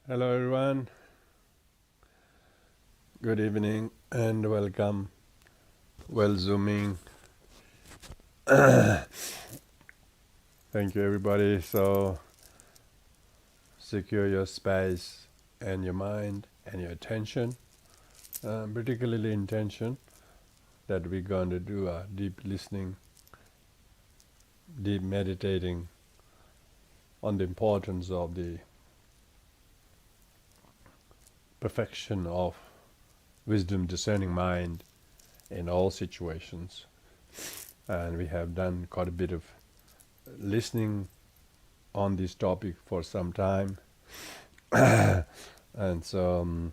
Hello everyone, good evening and welcome. Well zooming. Thank you everybody. So secure your space and your mind and your attention, particularly intention that we're going to do a deep listening, deep meditating on the importance of the perfection of wisdom discerning mind in all situations. And we have done quite a bit of listening on this topic for some time. And so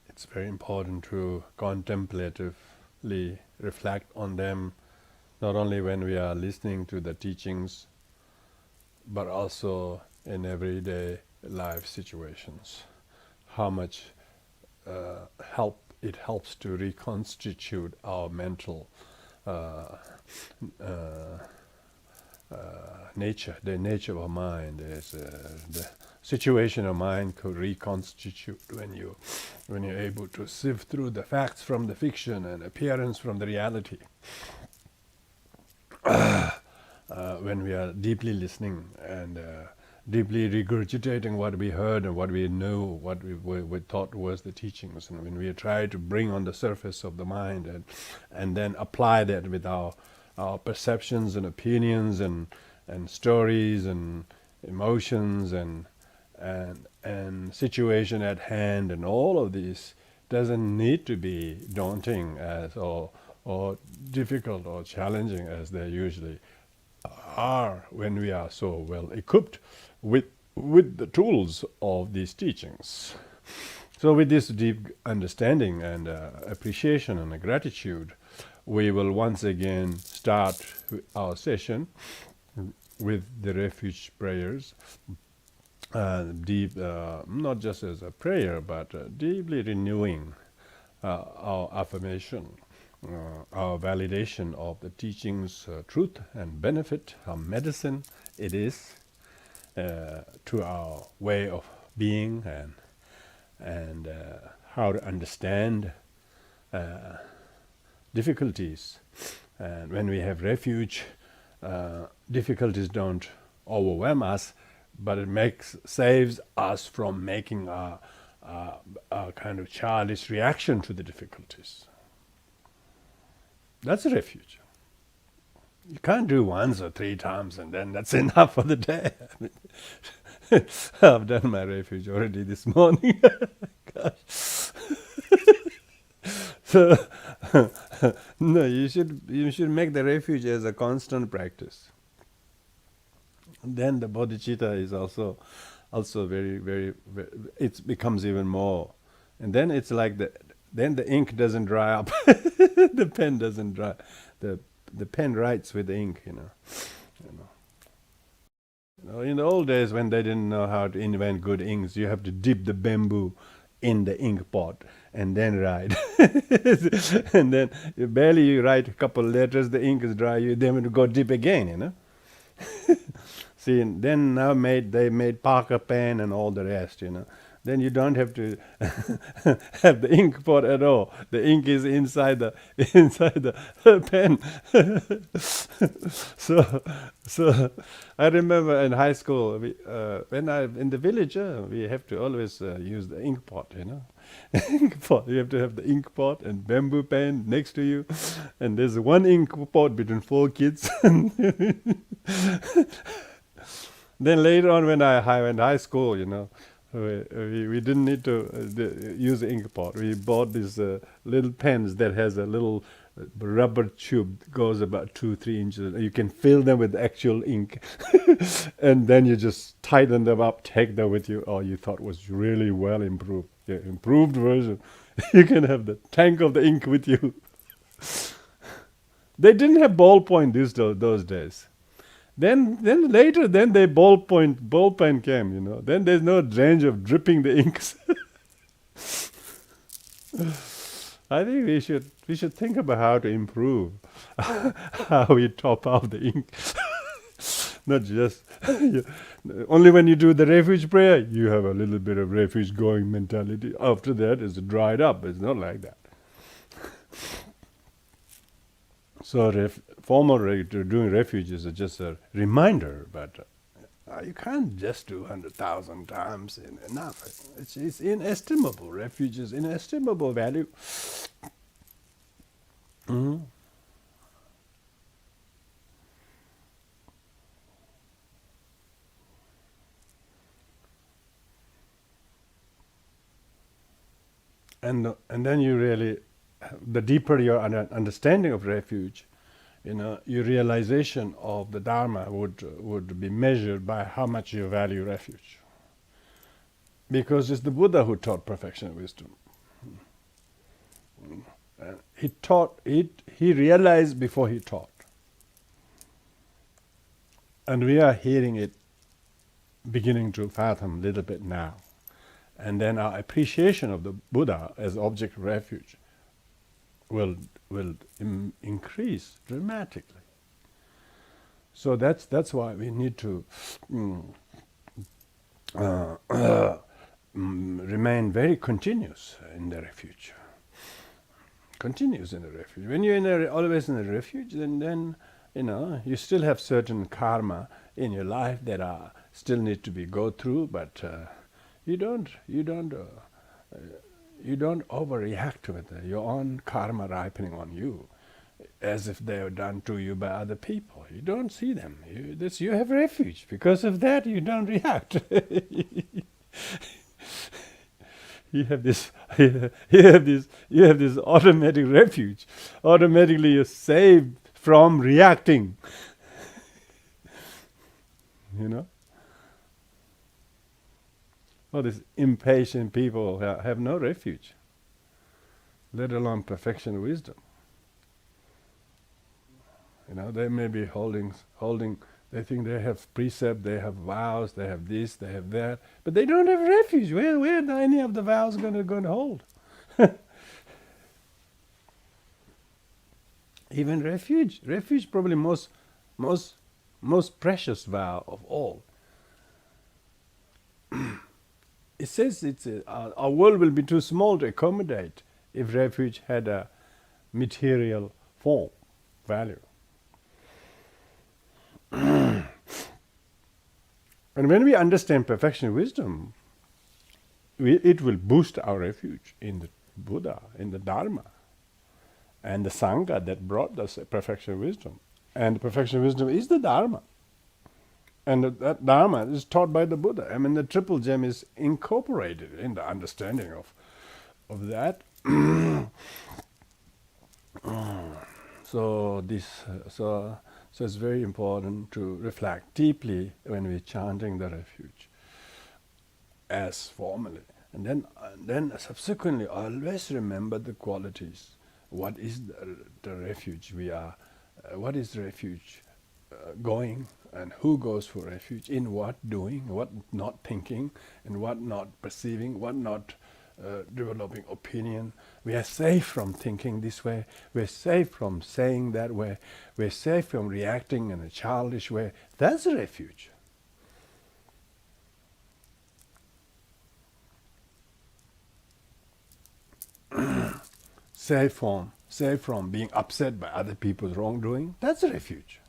it's very important to contemplatively reflect on them, not only when we are listening to the teachings, but also in everyday life situations. How much help it helps to reconstitute our mental nature. The nature of our mind is the situation of mind could reconstitute when you're able to sift through the facts from the fiction and appearance from the reality. When we are deeply listening and deeply regurgitating what we heard and what we know, what we thought was the teachings, and when we try to bring on the surface of the mind and then apply that with our perceptions and opinions and stories and emotions and situation at hand, and all of this doesn't need to be daunting as or difficult or challenging as they usually are when we are so well equipped with the tools of these teachings. So with this deep understanding and appreciation and gratitude, we will once again start our session with the refuge prayers, deep, not just as a prayer, but deeply renewing our affirmation, our validation of the teachings' truth and benefit, how medicine it is to our way of being and how to understand difficulties. And when we have refuge, difficulties don't overwhelm us, but it saves us from making a kind of childish reaction to the difficulties. That's a refuge. You can't do once or 3 times and then that's enough for the day. I've done my refuge already this morning. Gosh. So no, you should make the refuge as a constant practice. And then the bodhicitta is also very, very, very, it becomes even more. And then it's like then the ink doesn't dry up. The pen doesn't dry. The pen writes with the ink, you know. In the old days when they didn't know how to invent good inks, you have to dip the bamboo in the ink pot and then write. And then you write a couple letters, the ink is dry, you then have to go dip again, you know. See, and then now they made Parker pen and all the rest, you know. Then you don't have to have the ink pot at all. The ink is inside the pen. So I remember in high school, when in the village, we have to always use the ink pot, you know. Ink pot. You have to have the ink pot and bamboo pen next to you, and there's one ink pot between 4 kids. Then later on, when I went to high school, you know, we didn't need to use the ink pot. We bought these little pens that has a little rubber tube that goes about 2-3 inches. You can fill them with actual ink, and then you just tighten them up, take them with you. Oh, you thought was really well improved. Yeah, improved version. You can have the tank of the ink with you. They didn't have ballpoint those days. Then later, they ball pen came, you know. Then there's no danger of dripping the inks. I think we should think about how to improve how we top up the ink. Not just only when you do the refuge prayer, you have a little bit of refuge going mentality. After that, it's dried up. It's not like that. So doing refuge is just a reminder, but you can't just do 100,000 times enough. It's inestimable. Refuge is inestimable value. Mhm. And then you really, the deeper your understanding of refuge, your realization of the Dharma would be measured by how much you value refuge. Because it's the Buddha who taught perfection of wisdom. He realized before he taught. And we are hearing it, beginning to fathom a little bit now. And then our appreciation of the Buddha as object of refuge will increase dramatically. So that's why we need to remain very continuous in the refuge. Continuous in the refuge. When you're always in the refuge, then you still have certain karma in your life that still need to be go through, but you don't overreact with your own karma ripening on you, as if they were done to you by other people. You don't see them. You have refuge. Because of that, you don't react. You have this automatic refuge. Automatically, you're saved from reacting. All these impatient people have no refuge, let alone perfection wisdom. They may be holding. They think they have precept, they have vows, they have this, they have that, but they don't have refuge. Where are any of the vows going to hold? Even refuge probably most precious vow of all. It says our world will be too small to accommodate if refuge had a material form, value. And when we understand perfection wisdom, it will boost our refuge in the Buddha, in the Dharma, and the Sangha that brought us perfection wisdom. And perfection wisdom is the Dharma. And that Dharma is taught by the Buddha. I mean, the triple gem is incorporated in the understanding of that. So it's very important to reflect deeply when we're chanting the refuge, as formally, and then subsequently always remember the qualities. What is the refuge we are? What is refuge going? And who goes for refuge? In what doing? What not thinking? And what not perceiving? What not developing opinion? We are safe from thinking this way. We're safe from saying that way. We're safe from reacting in a childish way. That's a refuge. Safe from being upset by other people's wrongdoing. That's a refuge.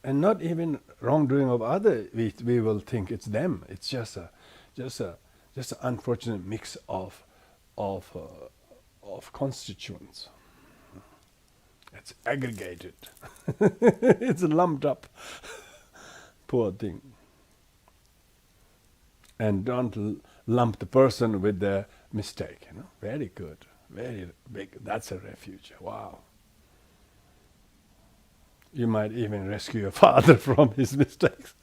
And not even wrongdoing of other, we will think it's them. It's just an unfortunate mix of constituents. It's aggregated. It's lumped up. Poor thing. And don't lump the person with their mistake. Very good, very big. That's a refuge. Wow. You might even rescue your father from his mistakes.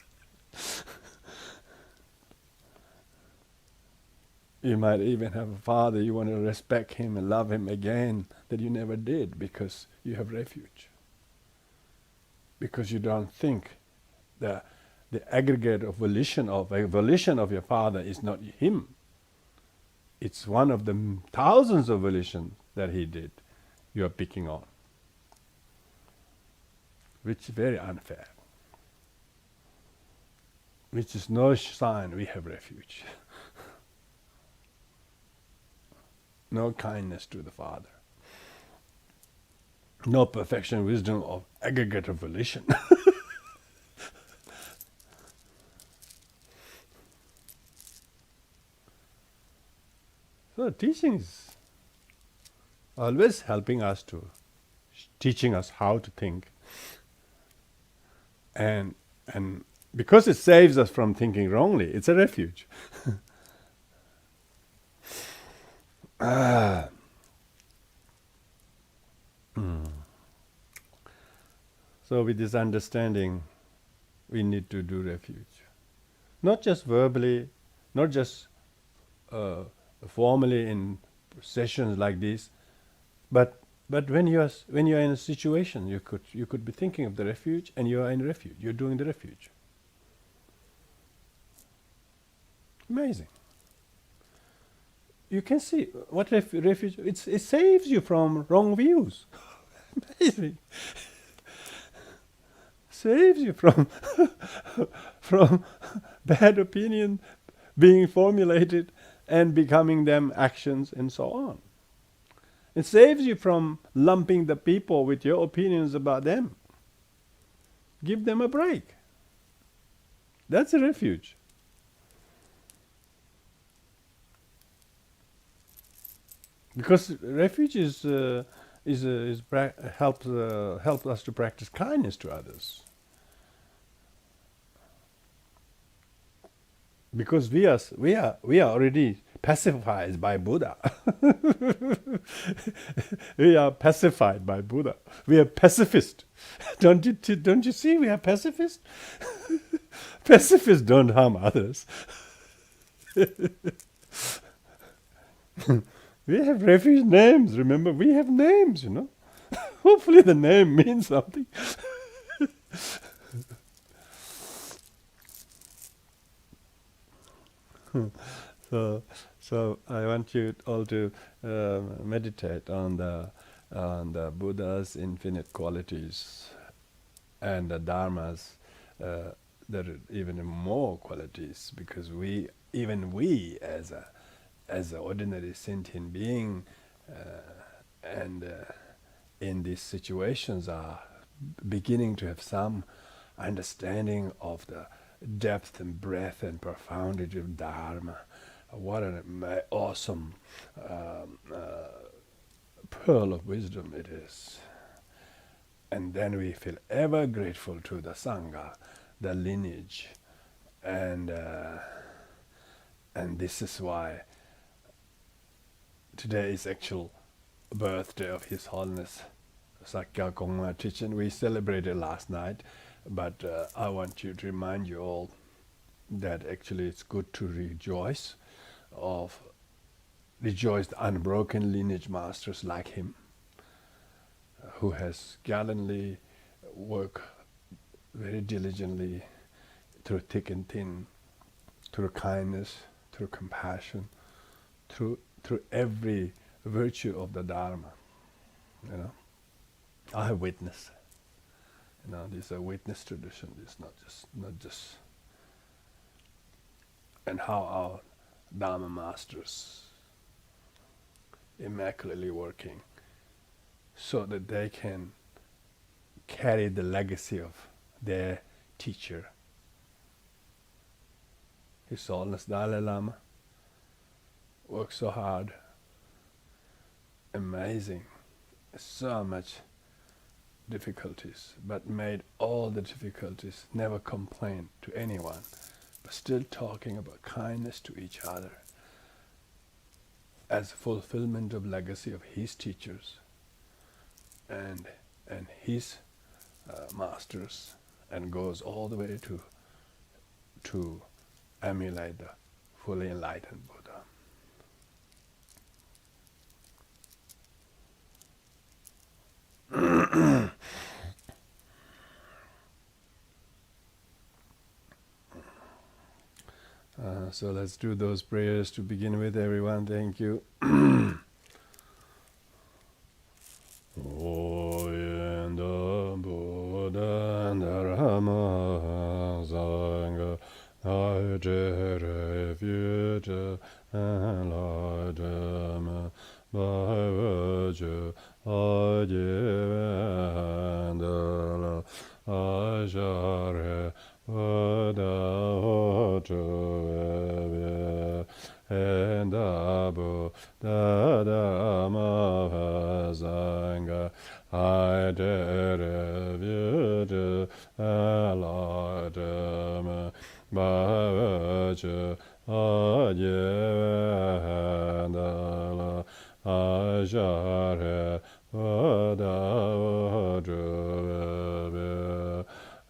You might even have a father, you want to respect him and love him again, that you never did, because you have refuge. Because you don't think the the aggregate of volition of your father is not him. It's one of the thousands of volitions that he did. You are picking on, which is very unfair. Which is no sign we have refuge. No kindness to the Father. No perfection, wisdom of aggregate of volition. So teaching is always helping us to, teaching us how to think. And because it saves us from thinking wrongly, it's a refuge. So with this understanding, we need to do refuge. Not just verbally, not just formally in sessions like this, but when you are in a situation, you could be thinking of the refuge, and you are in refuge. You're doing the refuge. Amazing. You can see what refuge. It saves you from wrong views. Amazing. Saves you from from bad opinion being formulated and becoming them actions and so on. It saves you from lumping the people with your opinions about them. Give them a break. That's a refuge. Because refuge helps us to practice kindness to others. Because we are already pacified by Buddha. We are pacified by Buddha. We are pacifist. Don't you see? We are pacifist. Pacifists don't harm others. We have refuge names. Remember, we have names. Hopefully, the name means something. So I want you all to meditate on the Buddha's infinite qualities and the Dharma's there are even more qualities, because even we as an ordinary sentient being and in these situations are beginning to have some understanding of the depth and breadth and profundity of Dharma. What an awesome pearl of wisdom it is. And then we feel ever grateful to the Sangha, the lineage. And this is why today is actual birthday of His Holiness Sakya Kongma Trichen. We celebrated last night, but I want to remind you all that actually it's good to rejoice the unbroken lineage masters like him, who has gallantly worked very diligently through thick and thin, through kindness, through compassion, through every virtue of the Dharma. I have witnessed. This is a witness tradition. It's not just. And how our Dharma masters immaculately working so that they can carry the legacy of their teacher, His Holiness Dalai Lama. Worked so hard. Amazing. So much difficulties, but made all the difficulties, never complained to anyone, but still talking about kindness to each other as fulfillment of legacy of his teachers and his masters, and goes all the way to emulate the fully enlightened Buddha. So let's do those prayers to begin with, everyone. Thank you. Oyenda Buddha Dharma Sangha Aje Refuge Enlargement by virtue Ajivandala Ajare Buddha Otu and Abu Dadama Sangha I did review Aladama by virtue Ajivandala Ajare Buddha Otu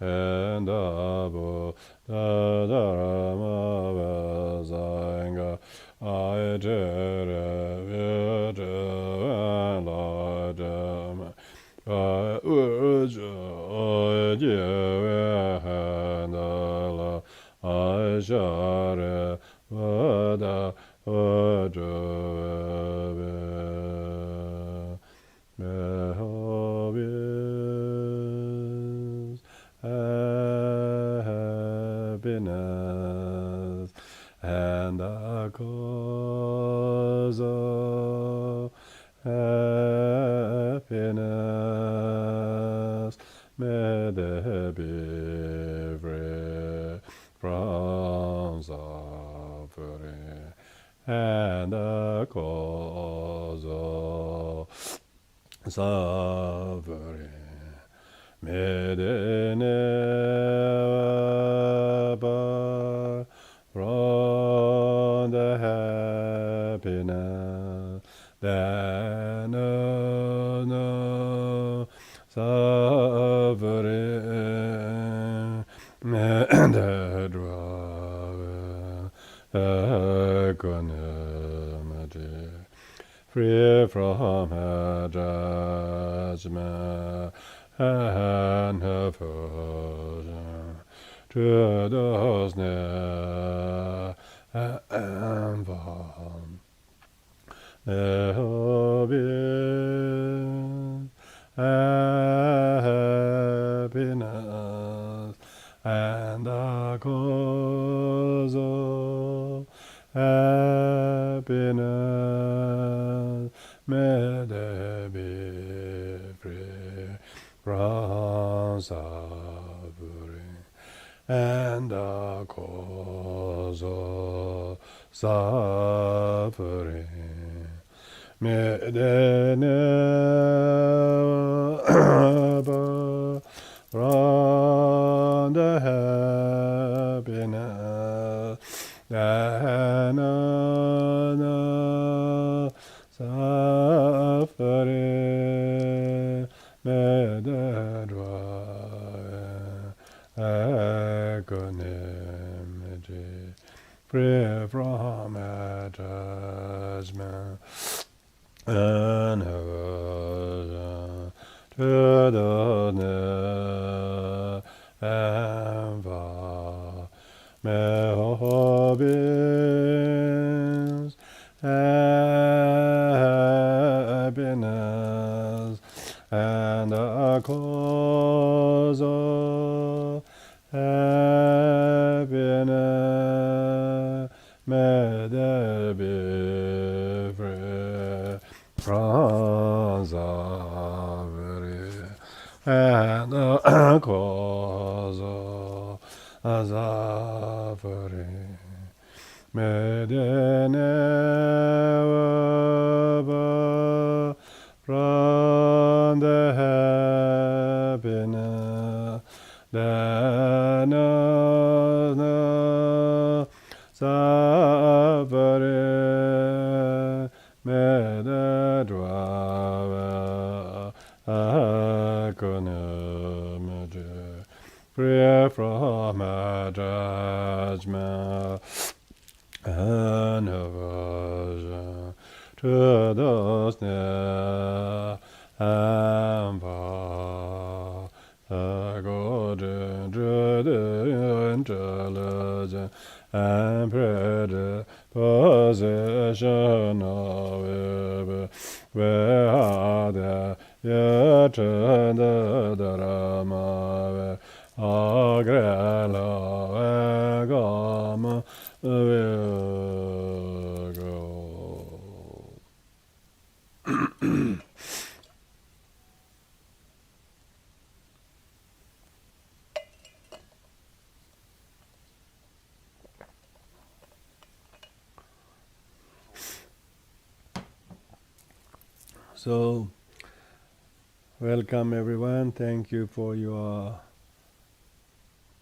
and Abu Dadama Sangha I did Aladama by Ajivandala Ajare Buddha Otu happiness and the cause of happiness may they be free from suffering and the cause of suffering may they never part from the happiness that knows no suffering and that dwell equanimity free from attachment and aversion to those near and far. There be happiness and the cause of happiness may they be free from suffering and the cause of suffering may they never from the happiness that knows suffering may they dwell equanimity free from attachment and aversion to the near and far. May all beings happiness and the cause of happiness may they be free from suffering and the cause of suffering may they never from the happiness that knows no suffering may they dwell equanimity free from attachment and aversion to those near and far. The golden intelligence and predisposition of Vehada Yatanda Dharma Agrela Vegama Virgo. So, welcome everyone. Thank you for your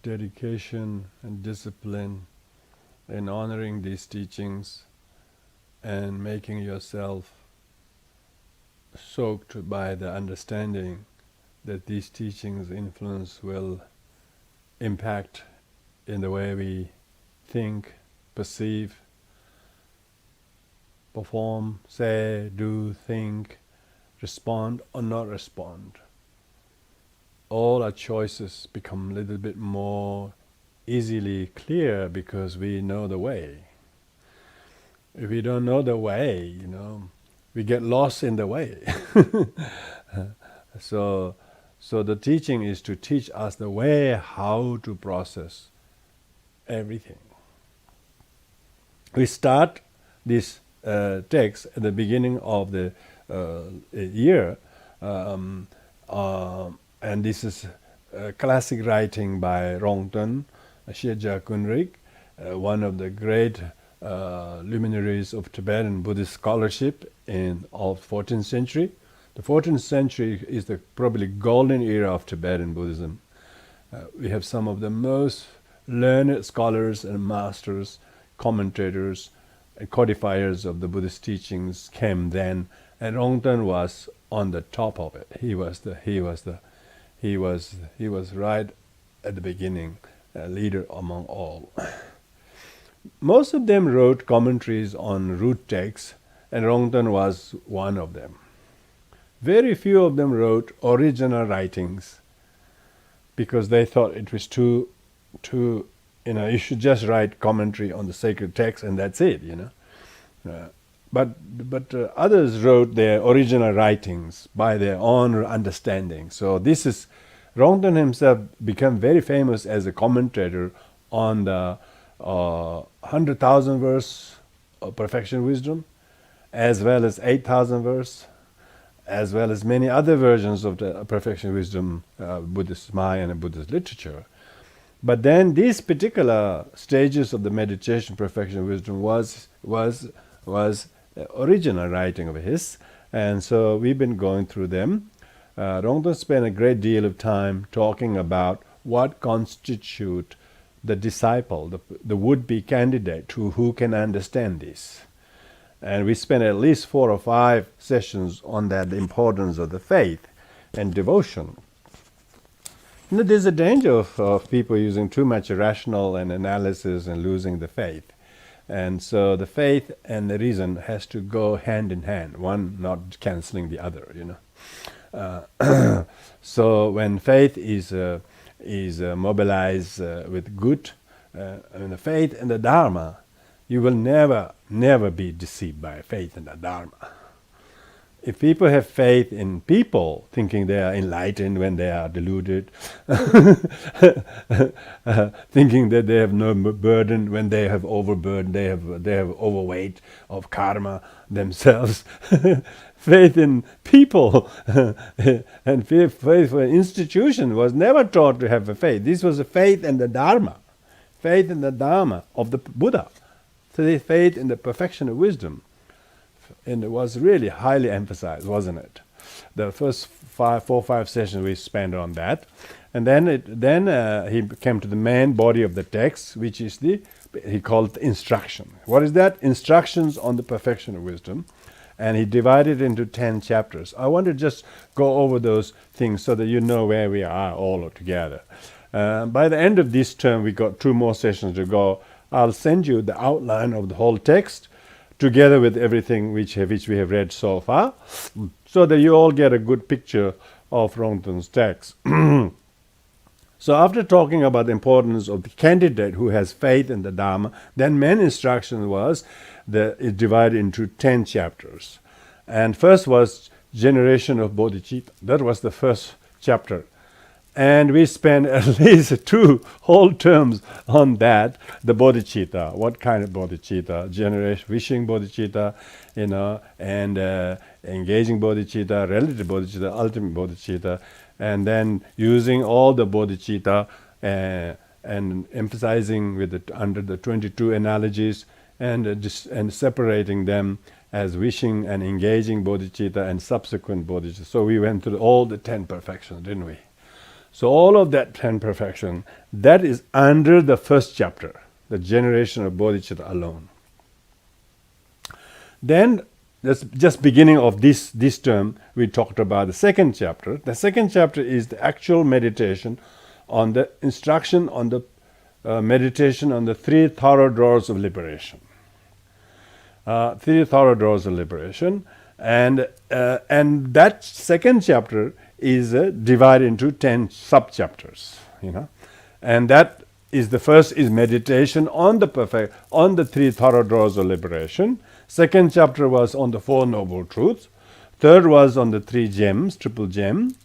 dedication and discipline in honoring these teachings and making yourself soaked by the understanding that these teachings' influence will impact in the way we think, perceive, perform, say, do, think, respond or not respond. All our choices become a little bit more easily clear because we know the way. If we don't know the way, we get lost in the way. So the teaching is to teach us the way how to process everything. We start this text at the beginning of the year, and this is classic writing by Rongton Sheja Kunrig, one of the great luminaries of Tibetan Buddhist scholarship of 14th century. The 14th century is the probably golden era of Tibetan Buddhism. We have some of the most learned scholars and masters, commentators, and codifiers of the Buddhist teachings came then, and Rongton was on the top of it. He was right at the beginning, a leader among all. Most of them wrote commentaries on root texts, and Rongton was one of them. Very few of them wrote original writings because they thought it was too you should just write commentary on the sacred text and that's it, But others wrote their original writings by their own understanding. So this is, Rongton himself became very famous as a commentator on the 100,000 verse of perfection wisdom, as well as 8,000 verse, as well as many other versions of the perfection wisdom Buddhist, Mahayana Buddhist literature. But then these particular stages of the meditation perfection wisdom was original writing of his, and so we've been going through them. Rongton spent a great deal of time talking about what constitute the disciple, the would-be candidate who can understand this. And we spent at least 4 or 5 sessions on that, the importance of the faith and devotion. There's a danger of people using too much rational and analysis and losing the faith. And so the faith and the reason has to go hand in hand, one not cancelling the other, So when faith is mobilized with good, and the faith and the Dharma, you will never be deceived by faith and the Dharma. If people have faith in people, thinking they are enlightened when they are deluded, thinking that they have no burden when they have overburden, they have overweight of karma themselves. Faith in people and faith for an institution was never taught to have a faith. This was a faith in the Dharma of the Buddha. So the faith in the perfection of wisdom. And it was really highly emphasized, wasn't it? The first 4 or 5 sessions we spent on that. And then he came to the main body of the text, which is he called instruction. What is that? Instructions on the perfection of wisdom. And he divided it into 10 chapters. I want to just go over those things so that you know where we are all together. By the end of this term, we got 2 more sessions to go. I'll send you the outline of the whole text, together with everything which we have read so far, so that you all get a good picture of Rongton's text. So after talking about the importance of the candidate who has faith in the Dharma, then main instruction was it divided into 10 chapters. And first was generation of bodhicitta. That was the first chapter. And we spent at least 2 whole terms on that, the bodhicitta. What kind of bodhicitta? Generation, wishing bodhicitta, and engaging bodhicitta, relative bodhicitta, ultimate bodhicitta, and then using all the bodhicitta and emphasizing under the 22 analogies and separating them as wishing and engaging bodhicitta and subsequent bodhicitta. So we went through all the 10 perfections, didn't we? So all of that 10 perfection, that is under the first chapter, the generation of bodhicitta alone. Then, just beginning of this term, we talked about the second chapter. The second chapter is the actual meditation on the instruction on the meditation on the 3 thorough doors of liberation. 3 thorough doors of liberation, and that second chapter is divided into 10 sub-chapters, and that is the first is meditation on the 3 thorough doors of liberation. Second chapter was on the 4 noble truths. Third was on the 3 gems, triple gem.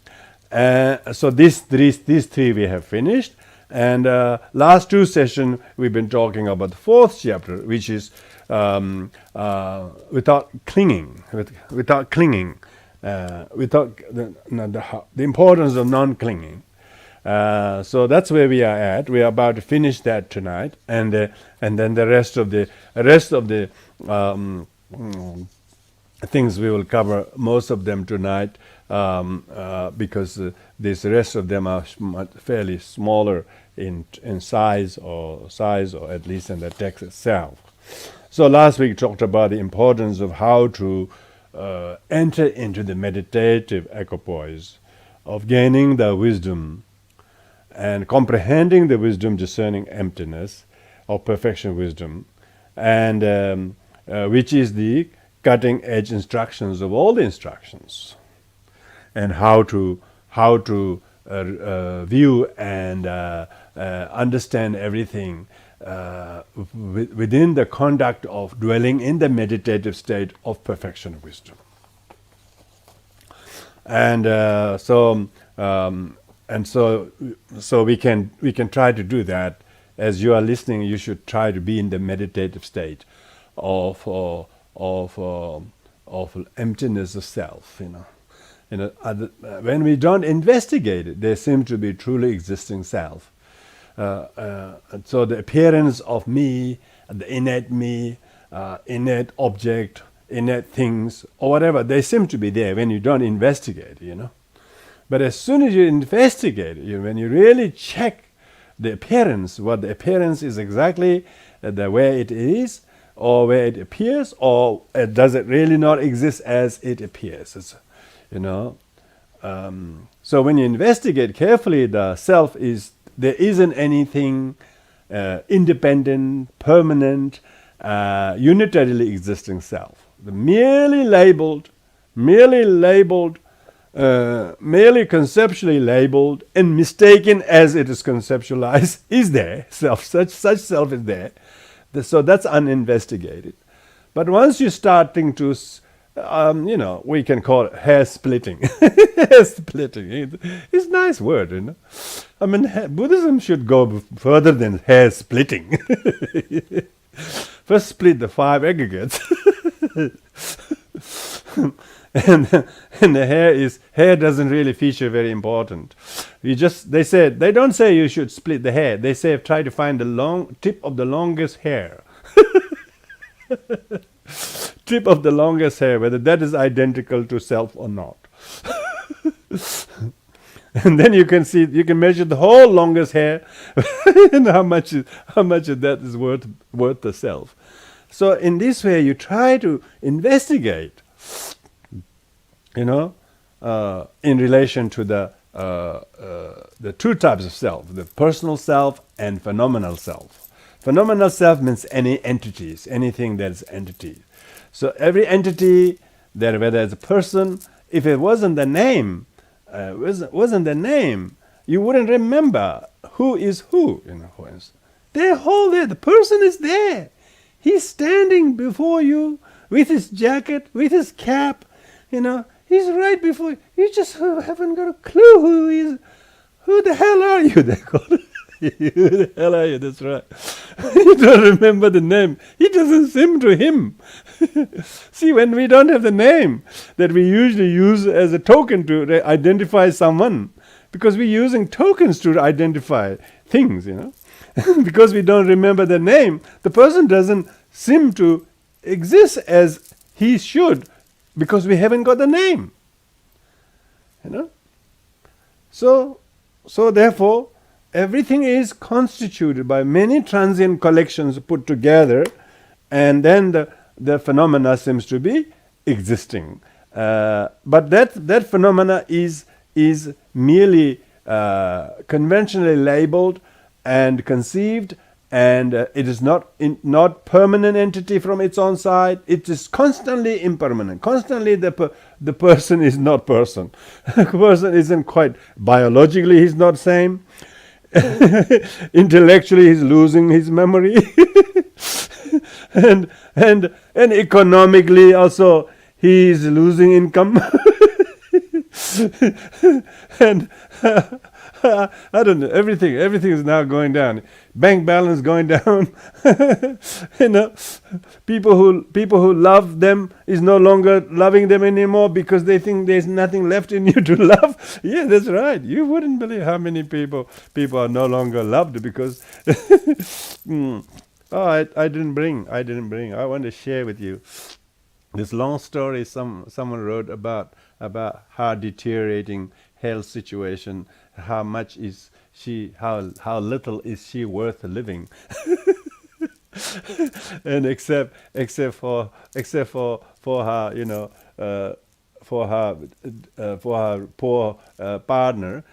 So these 3 we have finished. And last 2 sessions we've been talking about the 4th chapter, which is without clinging, without clinging, without the importance of non-clinging. So that's where we are at. We are about to finish that tonight, and then the rest of the things we will cover most of them tonight, because this rest of them are fairly smaller in size or at least in the text itself. So last week talked about the importance of how to enter into the meditative equipoise of gaining the wisdom and comprehending the wisdom, discerning emptiness of perfection wisdom, and which is the cutting edge instructions of all the instructions, and how to view and understand everything within the conduct of dwelling in the meditative state of perfection of wisdom. And so we can try to do that. As you are listening, you should try to be in the meditative state of emptiness of self. When we don't investigate it, there seems to be truly existing self. So the appearance of me, the innate me, innate object, innate things, or whatever, they seem to be there when you don't investigate, But as soon as you investigate, when you really check the appearance, what the appearance is exactly, the way it is, or where it appears, or does it really not exist as it appears? So when you investigate carefully, the self there isn't anything independent, permanent, unitarily existing self. The merely conceptually labeled and mistaken as it is conceptualized is there. Such self is there. So that's uninvestigated. But once you're starting to, we can call it hair splitting. Hair splitting. It's a nice word, I mean, Buddhism should go further than hair splitting. First split the 5 aggregates. And the hair doesn't really feature very important. They don't say you should split the hair. They say try to find the tip of the longest hair. Tip of the longest hair, whether that is identical to self or not. And then you can measure the whole longest hair and how much of that is worth the self. So in this way you try to investigate, in relation to the 2 types of self, the personal self and phenomenal self. Phenomenal self means any entities, anything that is entity. So every entity, whether it's a person, if it wasn't the name, you wouldn't remember who is who, for instance. They're all there. The person is there. He's standing before you with his jacket, with his cap, he's right before you. You just haven't got a clue who he is. Who the hell are you? They call it. Who the hell are you? That's right. You don't remember the name. It doesn't seem to him. See, when we don't have the name that we usually use as a token to identify someone, because we're using tokens to identify things, because we don't remember the name, the person doesn't seem to exist as he should, because we haven't got the name. So therefore, everything is constituted by many transient collections put together, and then the phenomena seems to be existing. But that phenomena is merely conventionally labeled and conceived, and it is not permanent entity from its own side. It is constantly impermanent. Constantly the person is not person. The person isn't quite biologically, he's not same. Intellectually, he's losing his memory. and economically also he is losing income. And I don't know, everything is now going down. Bank balance going down. People who love them is no longer loving them anymore because they think there's nothing left in you to love. Yeah, that's right. You wouldn't believe how many people are no longer loved because I didn't bring. I want to share with you this long story someone wrote about how deteriorating health situation, how much is she, how little is she worth living. And except for her, for her poor partner,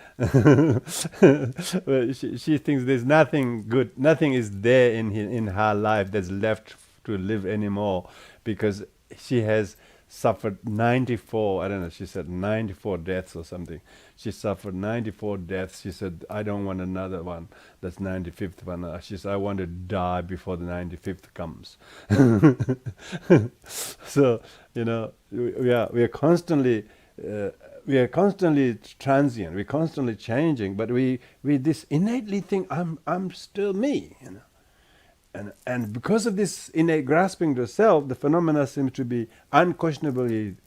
she thinks there's nothing good, nothing is there in her life that's left to live anymore, because she has suffered 94, I don't know, she said 94 deaths or something. She suffered 94 deaths. She said, I don't want another one. That's 95th one. She said, I want to die before the 95th comes. So, we are constantly transient. We're constantly changing, but we this innately think I'm still me, And because of this innate grasping to self, the phenomena seems to be unquestionably,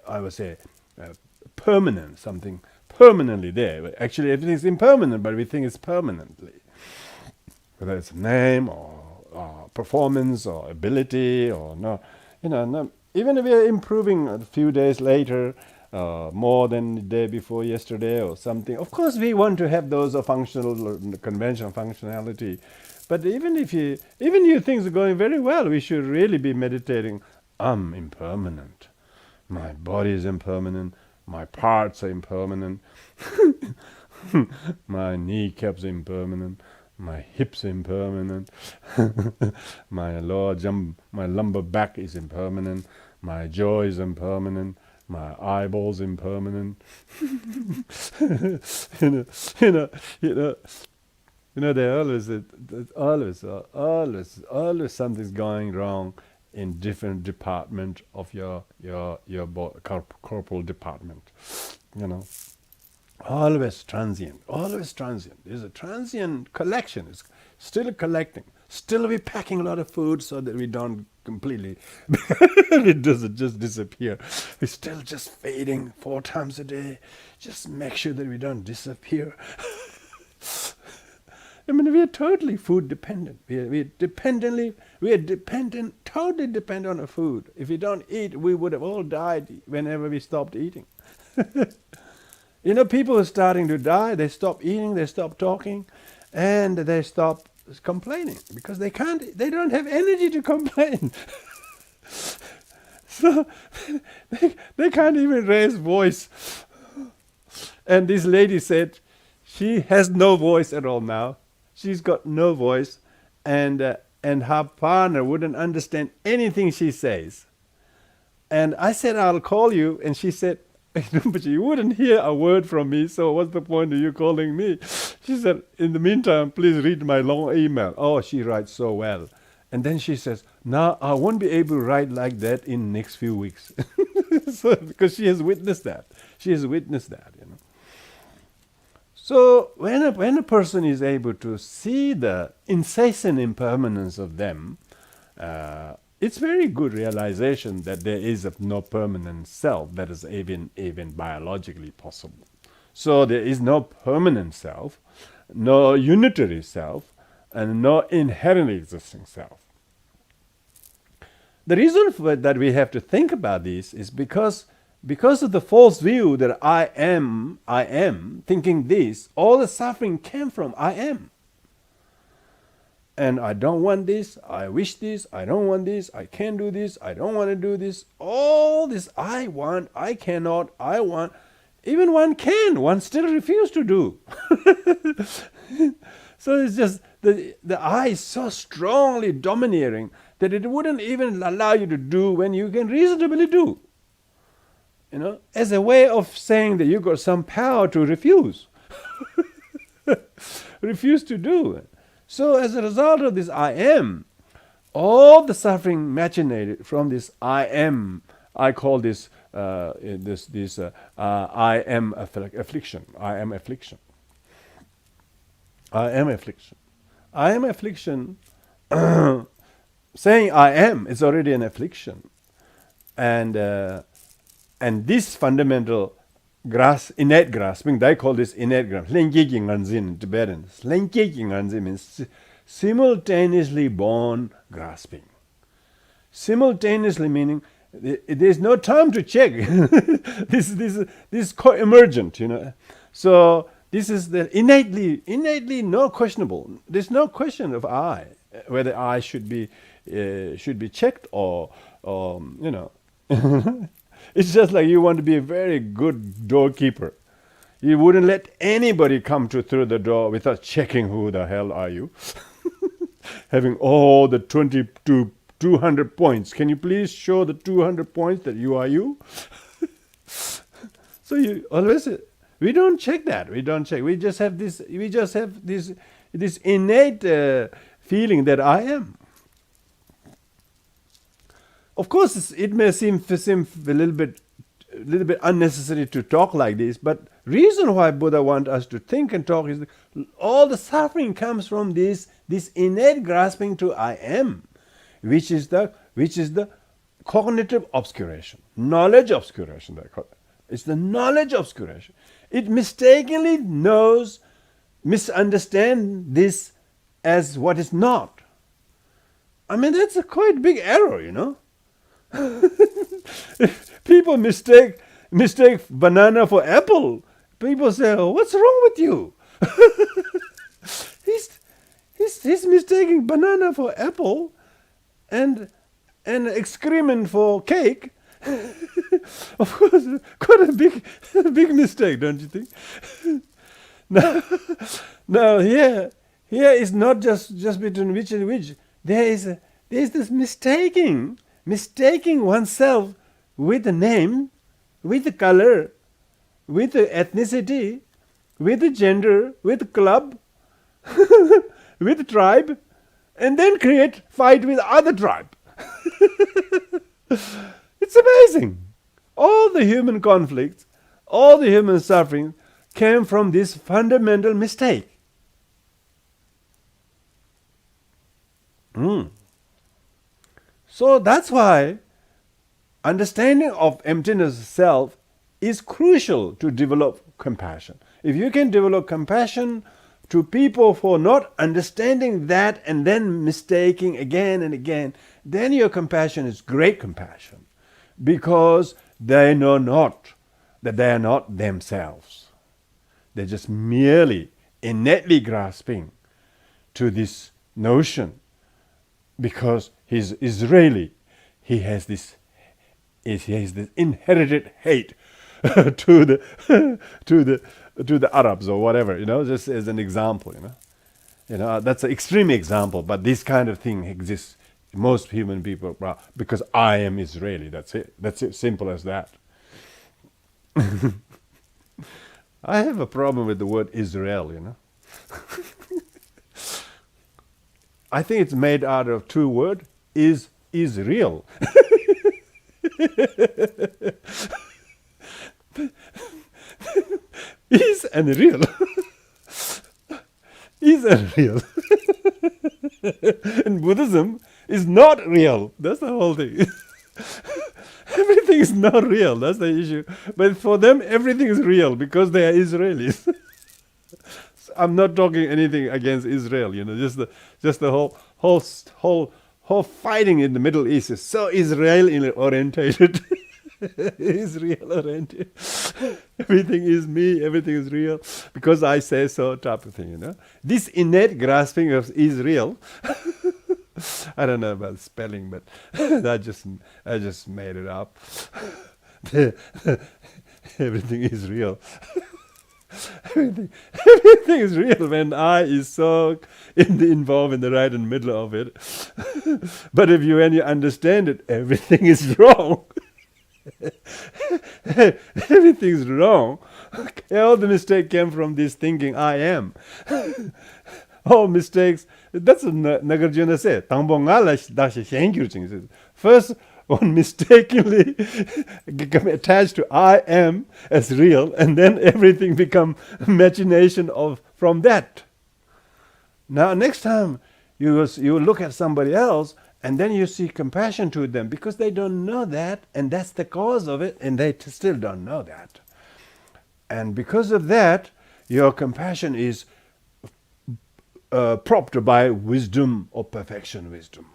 I would say, permanent, something permanently there. Actually, everything's impermanent, but we think it's permanently. Whether it's name or performance or ability or no, even if we are improving a few days later, more than the day before yesterday or something, of course we want to have those functional, conventional functionality. But even you things are going very well, we should really be meditating. I'm impermanent. My body is impermanent. My parts are impermanent. My kneecaps are impermanent. My hips are impermanent. My lumbar back is impermanent. My jaw is impermanent. My eyeballs impermanent. There's always something's going wrong in different department of your corporal department. Always transient. There's a transient collection. It's still collecting. Still we're packing a lot of food so that we don't completely, it doesn't just disappear. We're still just feeding 4 times a day. Just make sure that we don't disappear. We are totally food dependent. We are totally dependent on our food. If we don't eat, we would have all died whenever we stopped eating. People are starting to die. They stop eating, they stop talking, and they stop complaining because they don't have energy to complain. So they can't even raise voice. And this lady said she has no voice at all now. She's got no voice, and her partner wouldn't understand anything she says. And I said, I'll call you, and she said, Rinpoche, you wouldn't hear a word from me, so what's the point of you calling me? She said, in the meantime, please read my long email. Oh, she writes so well. And then she says, now I won't be able to write like that in next few weeks. So, because she has witnessed that. She has witnessed that, you know. So when a person is able to see the incessant impermanence of them, it's very good realization that there is no permanent self that is even biologically possible. So there is no permanent self, no unitary self, and no inherently existing self. The reason for that we have to think about this is because of the false view that I am, thinking this, all the suffering came from I am. And I don't want this, I wish this, I don't want this, I can't do this, I don't want to do this. All this I want, I cannot, I want. Even one can, one still refuses to do. So it's just the I is so strongly domineering that it wouldn't even allow you to do when you can reasonably do. You know, as a way of saying that you got some power to refuse. Refuse to do. So as a result of this I am, all the suffering machinated from this I am, I call this I am affliction. I am affliction. I am affliction. I am affliction. Saying I am is already an affliction, and this fundamental innate grasping, they call this innate grasping. Lenkyeking anzin in Tibetan. Lenkyeking anzin means simultaneously born grasping. Simultaneously meaning there's no time to check. This is co-emergent, you know. So this is the innately no questionable. There's no question of I, whether I should be checked or you know. It's just like you want to be a very good doorkeeper. You wouldn't let anybody come through the door without checking who the hell are you. Having all the 200 points. Can you please show the 200 points that you are you? So you always, we don't check that. We don't check. We just have this innate feeling that I am. Of course, it may seem a little bit unnecessary to talk like this, but reason why Buddha wants us to think and talk is that all the suffering comes from this innate grasping to I am, which is the cognitive obscuration, knowledge obscuration. It's the knowledge obscuration. It mistakenly misunderstands this as what is not. I mean, that's a quite big error, you know. People mistake banana for apple. People say, "Oh, what's wrong with you?" he's mistaking banana for apple, and excrement for cake. Of course, quite a big mistake, don't you think? Now here is not just between which and which. There is this mistaking oneself with the name, with the color, with the ethnicity, with the gender, with the club, with the tribe, and then create fight with other tribe. It's amazing. All the human conflicts, all the human suffering came from this fundamental mistake. So that's why understanding of emptiness of self is crucial to develop compassion. If you can develop compassion to people for not understanding that and then mistaking again and again, then your compassion is great compassion, because they know not that they are not themselves. They're just merely innately grasping to this notion because he's Israeli. He has this inherited hate to the Arabs or whatever, you know, just as an example, you know, that's an extreme example, but this kind of thing exists. Most human people, well, because I am Israeli, that's it, simple as that. I have a problem with the word Israel, I think it's made out of two words, is real. Is and real. Is and real. And Buddhism is not real. That's the whole thing. Everything is not real. That's the issue. But for them, everything is real because they are Israelis. So I'm not talking anything against Israel. Just the whole fighting in the Middle East is so Israel orientated. Israel oriented. Everything is me. Everything is real because I say so, type of thing. This innate grasping of Israel. I don't know about spelling, but I just made it up. Everything is real. Everything is real when I is so involved in the right and middle of it. But when you understand it, everything is wrong. Everything is wrong. All the mistake came from this thinking I am. All mistakes. That's what Nagarjuna said. First, one mistakenly become attached to I am as real, and then everything become imagination from that. Now, next time you look at somebody else, and then you see compassion to them because they don't know that, and that's the cause of it, and they still don't know that. And because of that, your compassion is propped by wisdom or perfection wisdom.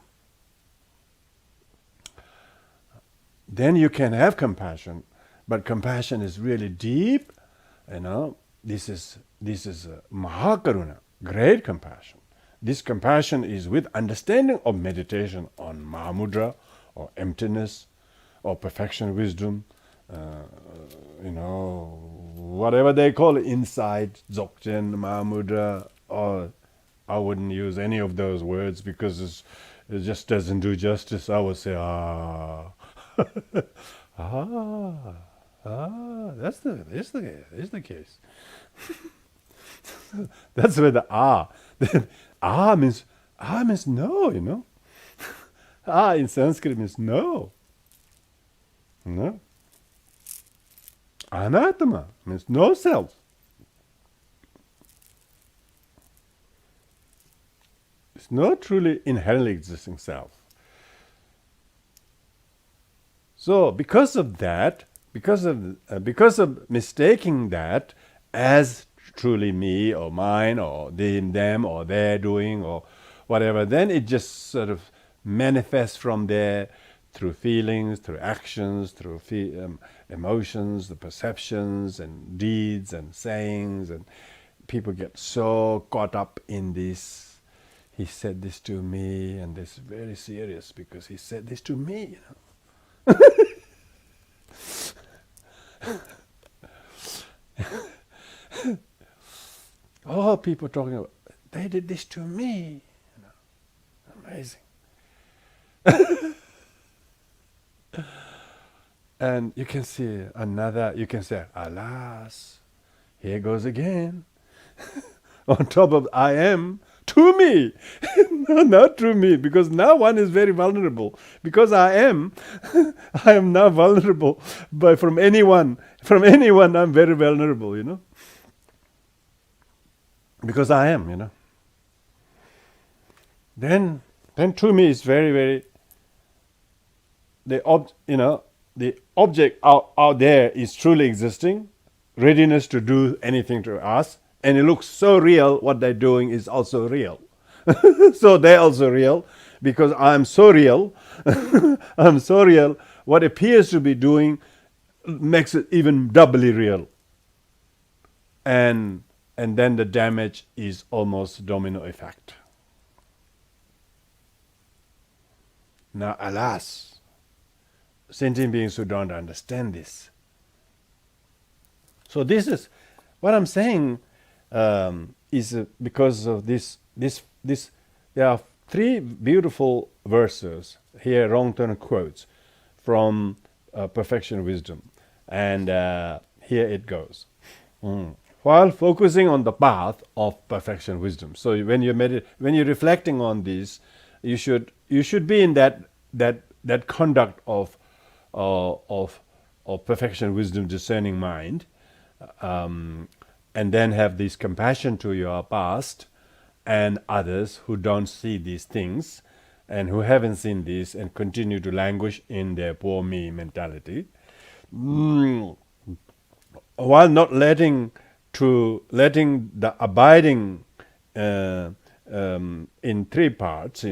Then you can have compassion, but compassion is really deep. This is Mahakaruna, great compassion. This compassion is with understanding of meditation on Mahamudra or emptiness or perfection wisdom, whatever they call it, insight, Dzogchen, Mahamudra, or I wouldn't use any of those words because it just doesn't do justice. I would say, that's the case. That's where the means no, in Sanskrit means no. No. Anatma means no self. It's not truly inherently existing self. So because of that, because of mistaking that as truly me or mine or them or their doing or whatever, then it just sort of manifests from there through feelings, through actions, through emotions, the perceptions and deeds and sayings, and people get so caught up in this. He said this to me, and this is very serious because he said this to me, Oh, people talking about, they did this to me. Amazing. And you can say, alas, here goes again. On top of I am, to me. No, not to me, because now one is very vulnerable. Because I am now vulnerable. But from anyone I'm very vulnerable, Because I am, Then to me is very, very, the object out there is truly existing, readiness to do anything to us, and it looks so real, what they're doing is also real. So they're also real, because I'm so real, what appears to be doing makes it even doubly real. And then the damage is almost domino effect. Now, alas, sentient beings who don't understand this. So this is what I'm saying is because of this. There are three beautiful verses here. Rongton quotes from Perfection Wisdom, And here it goes. While focusing on the path of perfection wisdom. So when you're reflecting on this, you should be in that conduct of perfection wisdom, discerning mind, and then have this compassion to your past and others who don't see these things and who haven't seen this and continue to languish in their poor me mentality, while not letting the abiding in three parts.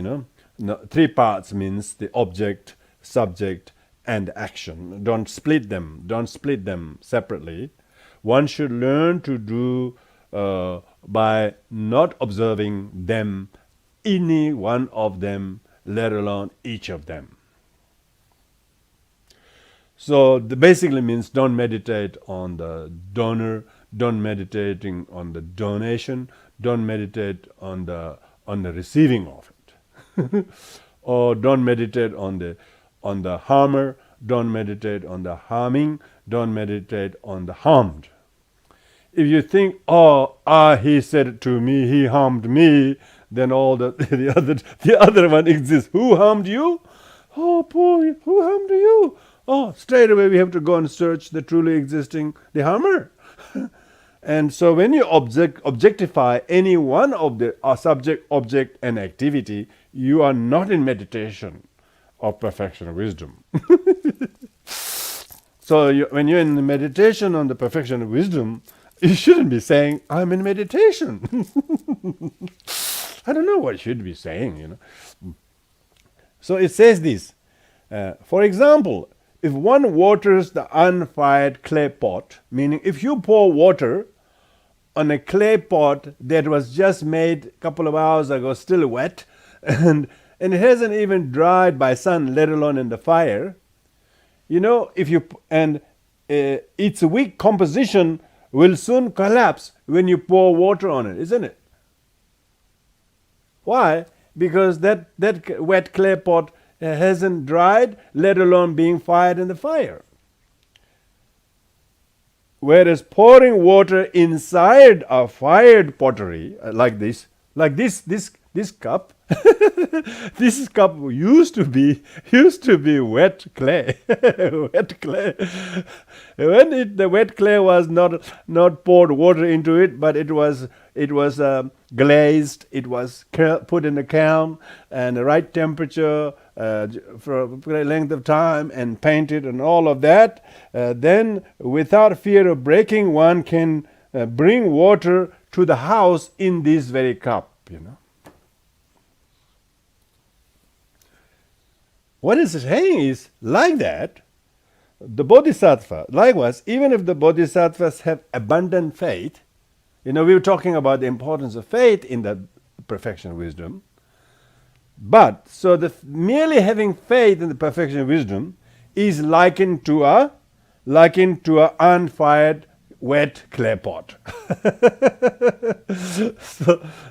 Three parts means the object, subject, and action. Don't split them separately. One should learn to do by not observing them, any one of them, let alone each of them. So basically means don't meditate on the donor, don't meditating on the donation, don't meditate on the receiving of it, or don't meditate on the harmer, don't meditate on the harming, don't meditate on the harmed. If you think, he said it to me, he harmed me, then all the other one exists. Who harmed you? Oh, poor, who harmed you? Oh, straight away we have to go and search the truly existing, the harmer. And so when you objectify any one of the subject, object, and activity, you are not in meditation of perfection wisdom. So when you're in the meditation on the perfection of wisdom, you shouldn't be saying, I'm in meditation. I don't know what you should be saying, So it says this. For example, if one waters the unfired clay pot, meaning if you pour water on a clay pot that was just made a couple of hours ago, still wet, and it hasn't even dried by sun, let alone in the fire, its weak composition will soon collapse when you pour water on it, isn't it? Why? Because that wet clay pot hasn't dried, let alone being fired in the fire. Whereas pouring water inside a fired pottery, like this cup, this cup used to be wet clay, wet clay. When the wet clay was not poured water into it, but it was glazed, it was put in a kiln and the right temperature for a great length of time and painted and all of that, then without fear of breaking, one can bring water to the house in this very cup, What it's saying is, like that, the bodhisattva, likewise, even if the bodhisattvas have abundant faith, we were talking about the importance of faith in the perfection wisdom, but so merely having faith in the perfection of wisdom is likened to a unfired wet clay pot.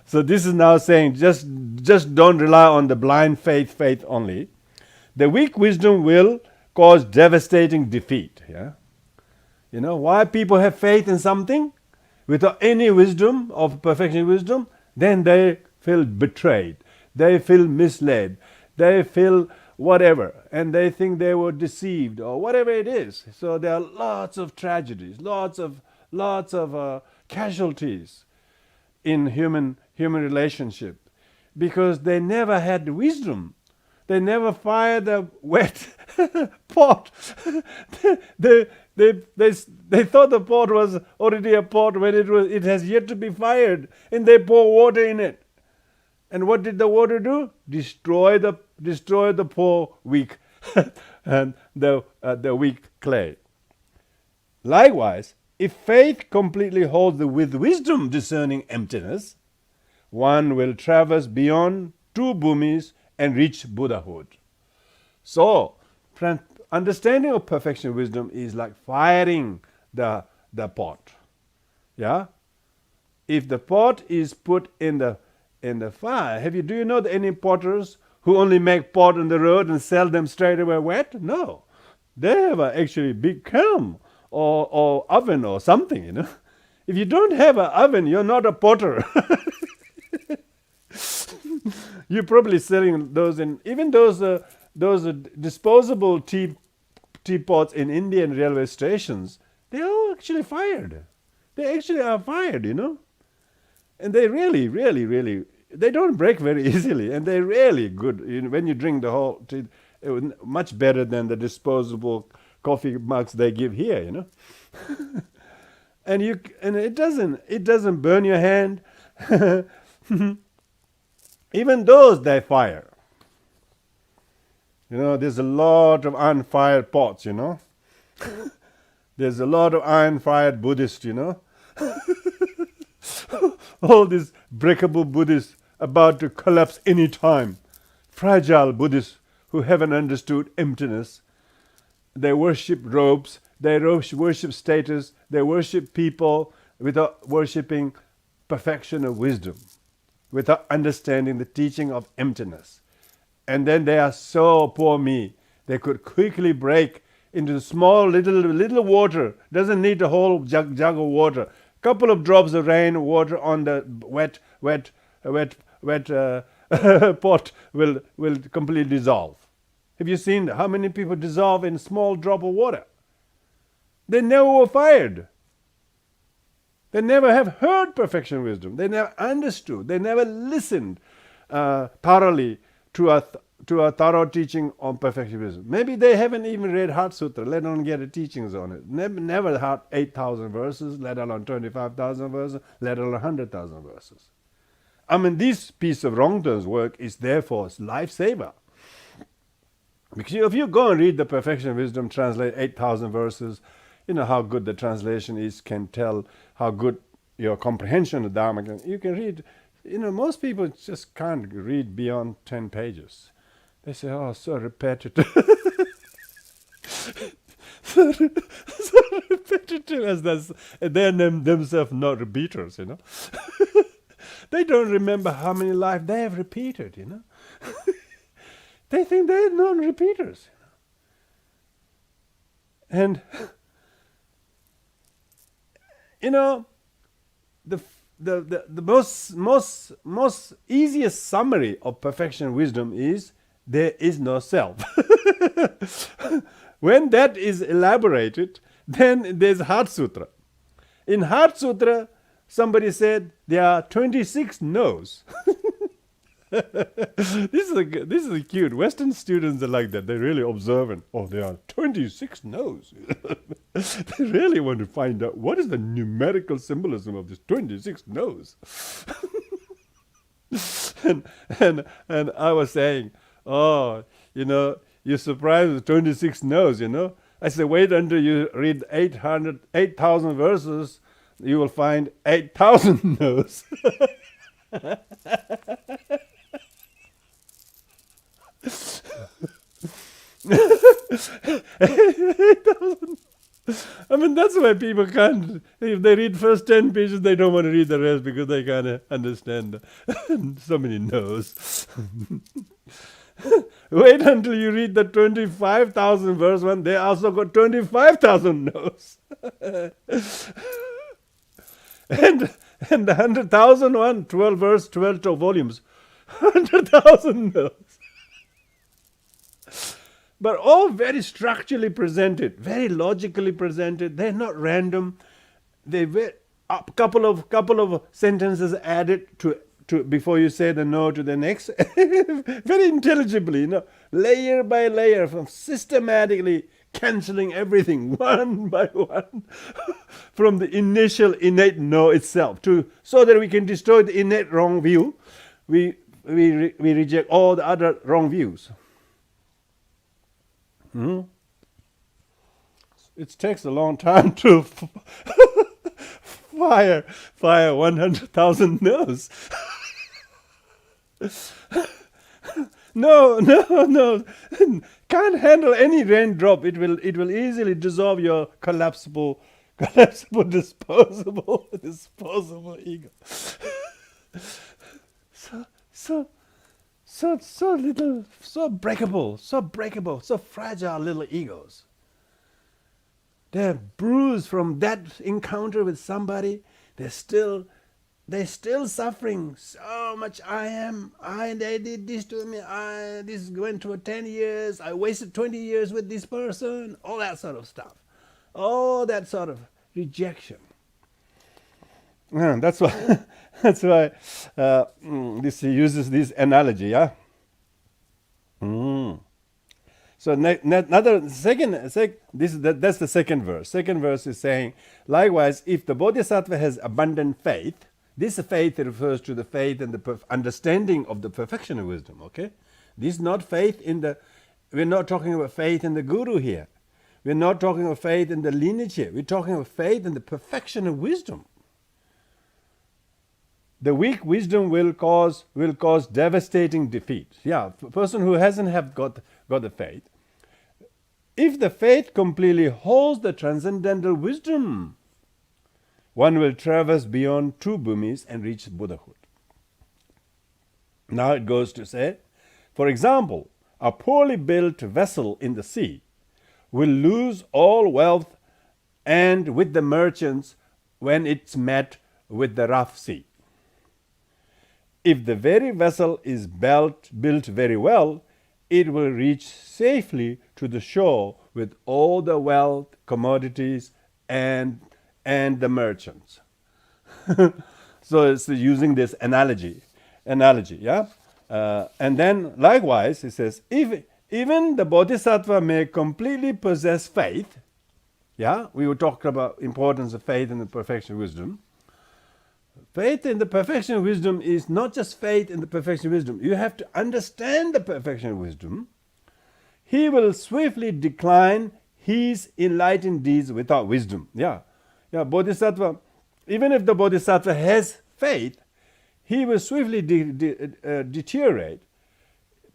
so this is now saying just don't rely on the blind faith only. The weak wisdom will cause devastating defeat. Why people have faith in something without any wisdom of perfection wisdom, then they feel betrayed, they feel misled, they feel whatever, and they think they were deceived or whatever it is. So there are lots of tragedies, lots of casualties in human relationship because they never had wisdom. They never fired the wet pot. they thought the pot was already a pot when it has yet to be fired, and they pour water in it. And what did the water do? Destroy the poor weak and the weak clay. Likewise, if faith completely holds with wisdom discerning emptiness, one will traverse beyond two bhumis and reach Buddhahood. So, understanding of perfection wisdom is like firing the pot. If the pot is put in the fire, do you know any potters who only make pot on the road and sell them straight away wet? No, they have actually big kiln or oven or something, If you don't have an oven, you're not a potter. You're probably selling those even those disposable teapots in Indian railway stations. They are actually fired. They actually are fired, And they really, really, really, they don't break very easily, and they're really good. When you drink the whole tea, much better than the disposable coffee mugs they give here, And it doesn't burn your hand. Even those they fire. There's a lot of iron-fired pots, There's a lot of iron-fired Buddhists, All these breakable Buddhists about to collapse any time. Fragile Buddhists who haven't understood emptiness. They worship robes, they worship status, they worship people without worshipping perfection of wisdom, without understanding the teaching of emptiness. And then they are so poor me, they could quickly break into small little water. Doesn't need a whole jug of water. Couple of drops of rain water on the wet pot will completely dissolve. Have you seen how many people dissolve in a small drop of water? They never were fired. They never have heard perfection wisdom. They never understood. They never listened thoroughly to a thorough teaching on perfection wisdom. Maybe they haven't even read Heart Sutra, let alone get the teachings on it. Never had 8,000 verses, let alone 25,000 verses, let alone 100,000 verses. This piece of Rongton's work is therefore a lifesaver. Because if you go and read the Perfection Wisdom, translate 8,000 verses, how good the translation is, can tell how good your comprehension of Dharma can. You can read, most people just can't read beyond 10 pages. They say, oh, so repetitive. so repetitive as that's, they're themselves not repeaters, They don't remember how many lives they have repeated, They think they're non-repeaters. And, the most easiest summary of perfection wisdom is there is no self. When that is elaborated, then there's Heart Sutra. In Heart Sutra, somebody said there are 26 no's. This is cute. Western students are like that. They're really observant. Oh, there are 26 no's. They really want to find out what is the numerical symbolism of this 26 no's. and I was saying, oh, you're surprised with 26 no's, I said, wait until you read 8,000 verses, you will find 8,000 no's. That's why people can't. If they read first 10 pages, they don't want to read the rest because they can't understand so many no's. Wait until you read the 25,000 verse one. They also got 25,000 no's. and the 100,000 one, 12 verse, 12 volumes, 100,000 no's. But all very structurally presented, very logically presented. They're not random. They were a couple of sentences added to before you say the no to the next. Very intelligibly, layer by layer, from systematically cancelling everything one by one, from the initial innate no itself, so that we can destroy the innate wrong view. We reject all the other wrong views. It takes a long time to fire 100,000 no's. No. Can't handle any raindrop. It will easily dissolve your collapsible, disposable ego. So little, so breakable, so fragile little egos. they're bruised from that encounter with somebody. They're still suffering so much. They did this to me. This went for 10 years. I wasted 20 years with this person. All that sort of stuff. All that sort of rejection. That's why. That's why this uses this analogy. Yeah. So that's the second verse. Second verse is saying, likewise, if the bodhisattva has abundant faith, this faith refers to the faith and the understanding of the perfection of wisdom. Okay, this is not faith in the. We're not talking about faith in the guru here. We're not talking about faith in the lineage here. We're talking about faith in the perfection of wisdom. The weak wisdom will cause devastating defeat. Yeah, a person who hasn't got the faith. If the faith completely holds the transcendental wisdom, one will traverse beyond two bhumis and reach Buddhahood. Now it goes to say, for example, a poorly built vessel in the sea will lose all wealth and with the merchants when it's met with the rough sea. If the very vessel is built very well, it will reach safely to the shore with all the wealth, commodities, and the merchants. So it's using this analogy, yeah. And then likewise, it says, if even the bodhisattva may completely possess faith, yeah, we were talking about importance of faith in the perfection of wisdom. Faith in the perfection of wisdom is not just faith in the perfection of wisdom. You have to understand the perfection of wisdom. He will swiftly decline his enlightened deeds without wisdom. Yeah, bodhisattva, even if the bodhisattva has faith, he will swiftly deteriorate.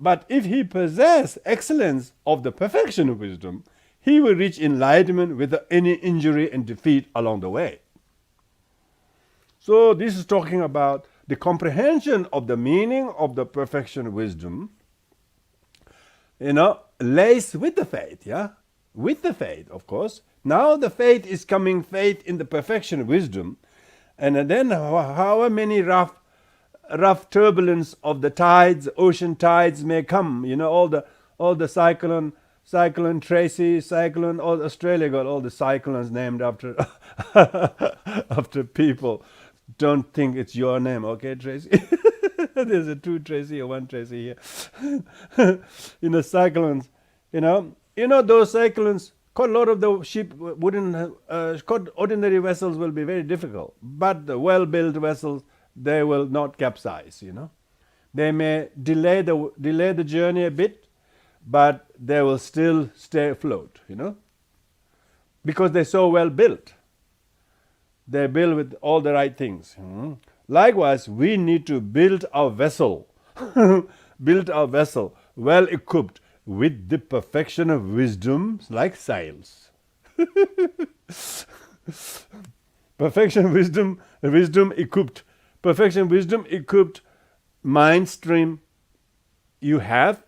But if he possesses excellence of the perfection of wisdom, he will reach enlightenment without any injury and defeat along the way. So this is talking about the comprehension of the meaning of the perfection of wisdom, lays with the faith, yeah? With the faith, of course. Now the faith is coming, faith in the perfection of wisdom. And then however many rough turbulence of the tides, ocean tides may come, all the cyclone Tracy, all Australia got all the cyclones named after after people. Don't think it's your name, okay, Tracy? There's a two Tracy or one Tracy here. Cyclones, those cyclones, quite a lot of the ship wouldn't have, ordinary vessels will be very difficult. But the well-built vessels, they will not capsize, They may delay the journey a bit, but they will still stay afloat, because they're so well built. They build with all the right things. Likewise, we need to build our vessel, well equipped with the perfection of wisdom, like sails. Perfection, wisdom equipped. Perfection, wisdom equipped mind stream you have,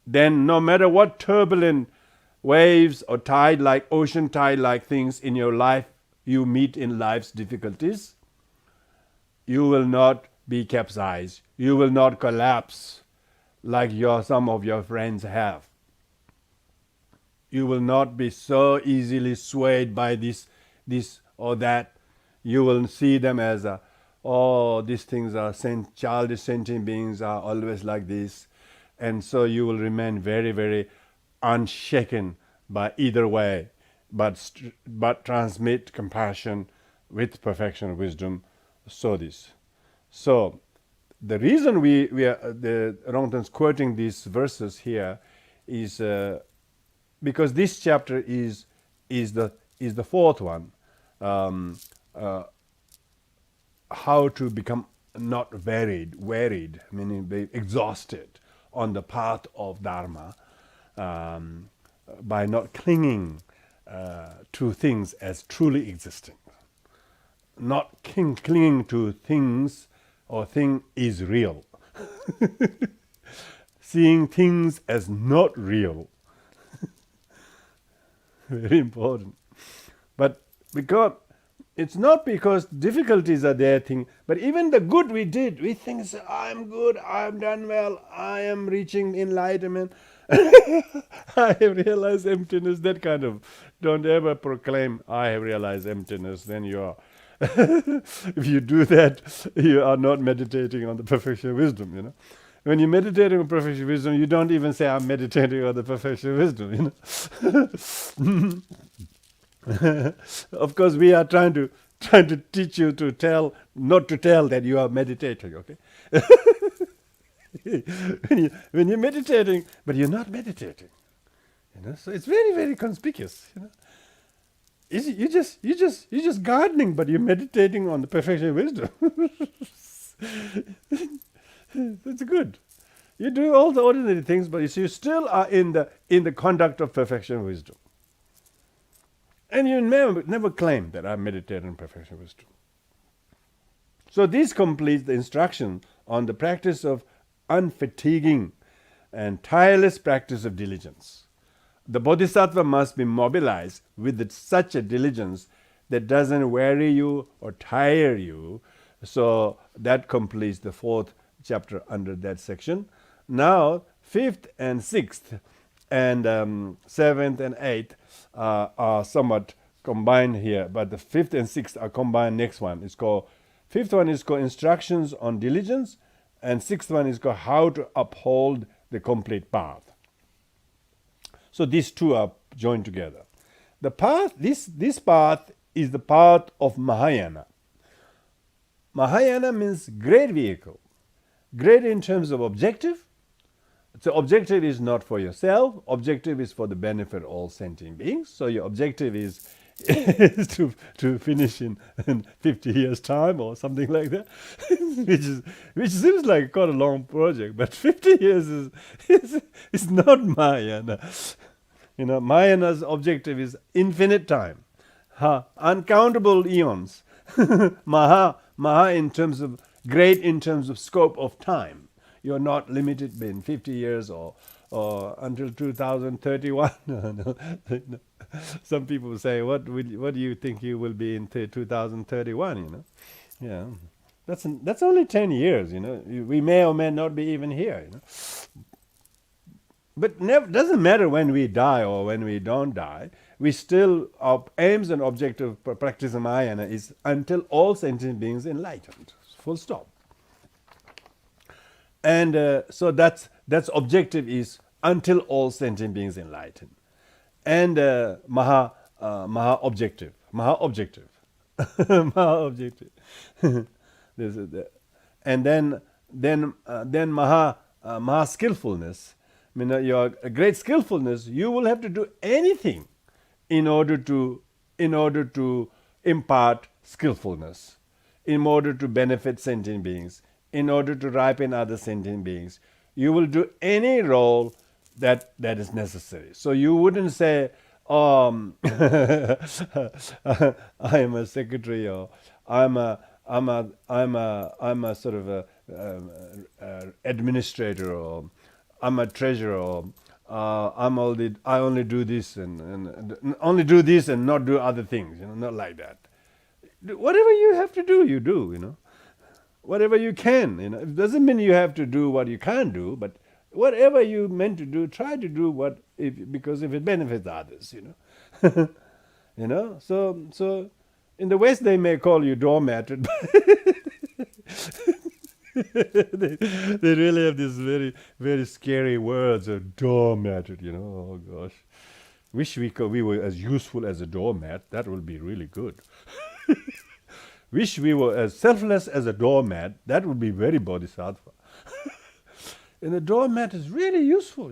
then no matter what turbulent waves or ocean tide-like things in your life you meet in life's difficulties, you will not be capsized. You will not collapse like some of your friends have. You will not be so easily swayed by this or that. You will see them as these things are childish sentient beings are always like this. And so you will remain very, very unshaken by either way. But transmit compassion with perfection of wisdom. So the reason we are the Rongton's quoting these verses here is because this chapter is the fourth one. How to become not wearied, meaning be exhausted on the path of Dharma by not clinging to things as truly existing. Not clinging to things or thing is real. Seeing things as not real. Very important. But because it's not because difficulties are there thing, but even the good we did, we think, I'm good, I'm done well, I am reaching enlightenment, I have realized emptiness, that kind of. Don't ever proclaim, I have realized emptiness, then you are. If you do that, you are not meditating on the perfection of wisdom, When you're meditating on perfection of wisdom, you don't even say, I'm meditating on the perfection of wisdom, Of course, we are trying to teach you to tell, not to tell that you are meditating, okay? when you're meditating, but you're not meditating, So it's very, very conspicuous, You're just gardening, but you're meditating on the perfection of wisdom. That's good. You do all the ordinary things, but you still are in the conduct of perfection of wisdom. And you never claim that I'm meditating on perfection of wisdom. So this completes the instruction on the practice of unfatiguing and tireless practice of diligence. The bodhisattva must be mobilized with such a diligence that doesn't weary you or tire you. So that completes the 4th chapter under that section. Now, 5th and 6th and 7th and 8th are somewhat combined here, but the 5th and 6th are combined. Next one is called, 5th one is called Instructions on Diligence, and 6th one is called How to Uphold the Complete Path. So these two are joined together. The path, this path is the path of Mahayana. Mahayana means great vehicle. Great in terms of objective. So objective is not for yourself. Objective is for the benefit of all sentient beings. So your objective is to finish in 50 years' time or something like that, which seems like quite a long project. But 50 years is not Mahayana. Mahayana's objective is infinite time, uncountable eons. Maha in terms of great in terms of scope of time. You're not limited in 50 years or until 2031. No. Some people say, what do you think you will be in 2031? Yeah, that's only 10 years. We may or may not be even here. But doesn't matter when we die or when we don't die. We still, our aims and objective for practice of Mahayana is until all sentient beings enlightened. Full stop. And so that's objective is until all sentient beings enlightened. And Maha objective. Maha objective. And then Maha skillfulness. Your great skillfulness, you will have to do anything in order to impart skillfulness, in order to benefit sentient beings, in order to ripen other sentient beings. You will do any role that is necessary. So you wouldn't say, I am a secretary, or I'm a sort of a administrator, or I'm a treasurer, or I only do this and only do this and not do other things. Not like that. Whatever you have to do, you do. Whatever you can. It doesn't mean you have to do what you can't do, but whatever you meant to do, try to do because if it benefits others. So in the West they may call you doormat. They really have these very, very scary words of doormat. Oh gosh, wish we were as useful as a doormat. That would be really good. Wish we were as selfless as a doormat. That would be very bodhisattva. And the doormat is really useful.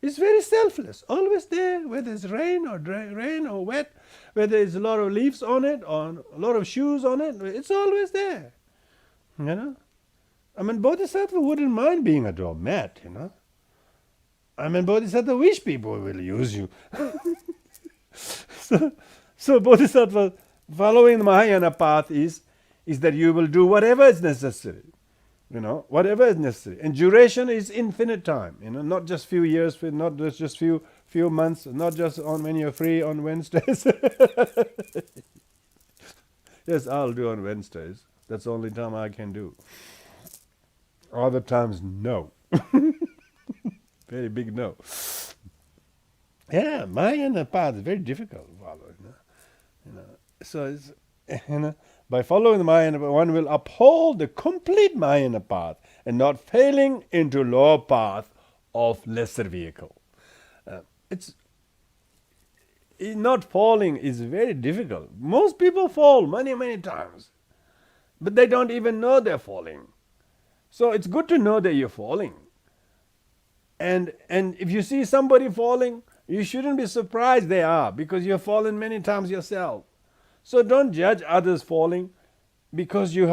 It's very selfless, always there, whether it's rain or wet, whether there's a lot of leaves on it or a lot of shoes on it. It's always there. Bodhisattva wouldn't mind being a doormat, Bodhisattva wish people will use you. So Bodhisattva, following the Mahayana path is that you will do whatever is necessary. whatever is necessary. And duration is infinite time, not just few years, not just few months, not just on when you're free on Wednesdays. Yes, I'll do on Wednesdays. That's the only time I can do. Other times, no. Very big no. Yeah, Mahayana path is very difficult to follow. So it's, by following the Mahayana path, one will uphold the complete Mahayana path and not failing into lower path of lesser vehicle. It's not falling is very difficult. Most people fall many times, but they don't even know they're falling. So it's good to know that you're falling. And if you see somebody falling, you shouldn't be surprised they are, because you've fallen many times yourself. So don't judge others falling, because you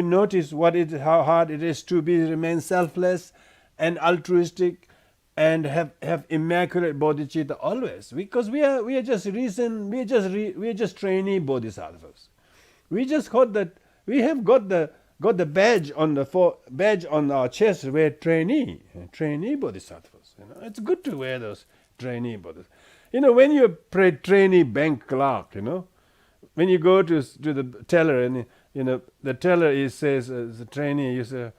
notice how hard it is to remain selfless and altruistic and have immaculate bodhicitta always, because we are just trainee bodhisattvas. We have got the badge on our chest. We're trainee bodhisattvas. It's good to wear those trainee bodhisattvas. When you're trainee bank clerk, when you go to the teller and the teller says as a trainee, you say,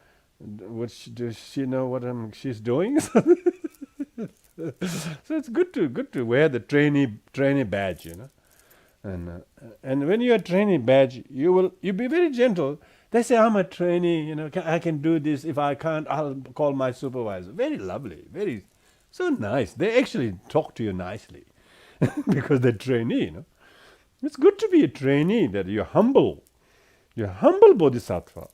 does she know what she's doing? So it's good to wear the trainee badge, and when you're a trainee badge, you'll be very gentle. They say, I'm a trainee, I can do this. If I can't, I'll call my supervisor. Very lovely, very so nice. They actually talk to you nicely because they're trainee. It's good to be a trainee, that you're humble. You're a humble bodhisattva.